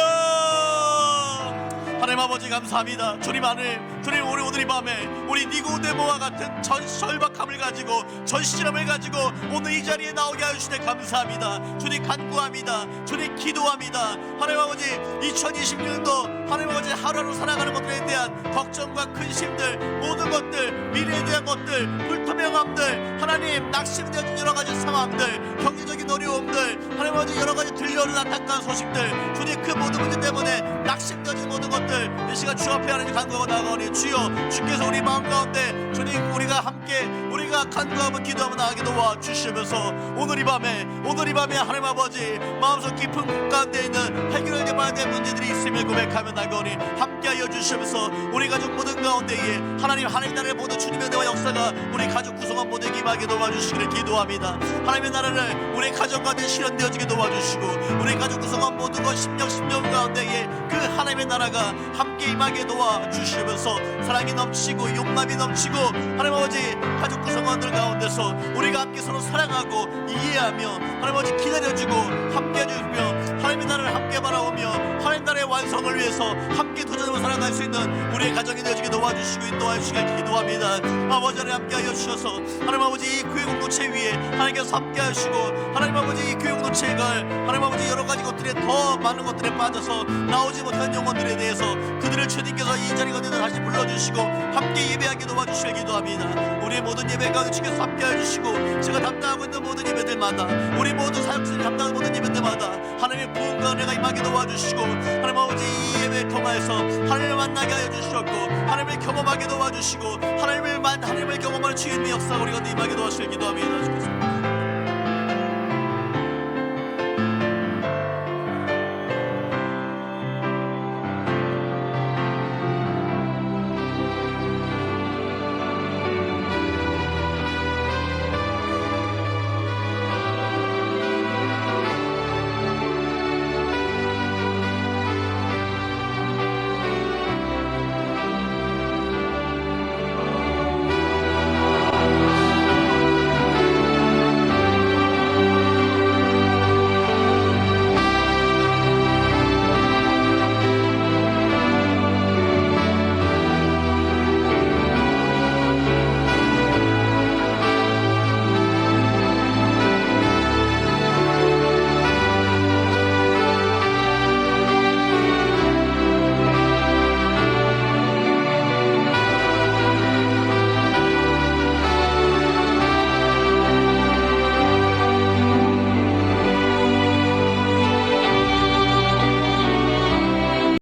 하나님 아버지 감사합니다. 주님 오늘 이 밤에 우리 니고데모와 같은 절박함을 가지고 전시함을 가지고 오늘 이 자리에 나오게 하시네 감사합니다. 주님 간구합니다. 주님 기도합니다. 하나님 아버지 2026년도 하나님 아버지 하루하루 살아가는 것들에 대한 걱정과 근심들, 모든 것들, 미래에 대한 것들, 불투명함들, 하나님 낙심되어진 여러 가지 상황들, 경제적인 막힌 어려움들, 하나님 아버지 여러 가지 들려오는 안타까운 소식들, 주님 그 모든 문제 때문에 낙심되어진 모든 것들 이 시간 주 앞에 하나님 간구하고 나아가오니 주여 주께서 우리 마음 가운데 주님 우리가 함께 우리가 간구하며 기도하며 나아가게 도와 주시면서 오늘 이 밤에 하나님 아버지 마음속 깊은 곳 가운데 있는 해결하지 말아야 될 문제들이 있음을 고백하며 나아가오니 함께하여 주시면서 우리 가족 모든 가운데에 하나님 나라를 보는 주님의 은혜와 역사가 우리 가족 구성원 모두에게 임하게 도와주시기를 기도합니다. 하나님의 나라를 우리 가정 가운데 실현되어지게 도와주시고 우리 가족 구성원 모두가 심령 가운데에 그 하나님의 나라가 함께 임하게 도와주시면서 사랑이 넘치고 용납이 넘치고 하나님 아버지 가족 구성원들 가운데서 우리가 함께 서로 사랑하고 이해하며 하나님 아버지 기다려주고 함께 해주며 하나님의 나라를 함께 바라보며 하나님 나라의 완성을 위해서 함께 도전하며 살아갈 수 있는 우리의 가정이 되어지게 도와주시고 인도하여 주시길 기도합니다. 아버지 하나님 함께하여 주셔서 하나님 아버지 이 교회 공동체 위에 하나님께서 함께하시고 하나님 아버지 이 교회 공동체가 하나님 아버지 여러 가지 것들에 더 많은 것들에 빠져서 나오지 못한 영혼들에 대해서 그들을 주님께서 이 자리 가운데 다시 불러주시고 함께 예배하게 도와주시길 기도합니다. 우리의 모든 예배 가운데 주께서 함께하여 주시고 제가 담당하고 있는 모든 예배들마다 우리 모든 사역자들이 담당하는 모든 예배들마다 하나님의 부흥과 은혜가 임하게 도와주시고 하나님 아버지 이 예배를 통하여서 하나님을 만나게 하여 주시었고 하나님을 경험하게 도와주시고 하나님을 경험하는 주님의 역사가 우리 가운데 임하게 도와주시길 기도합니다. 주께서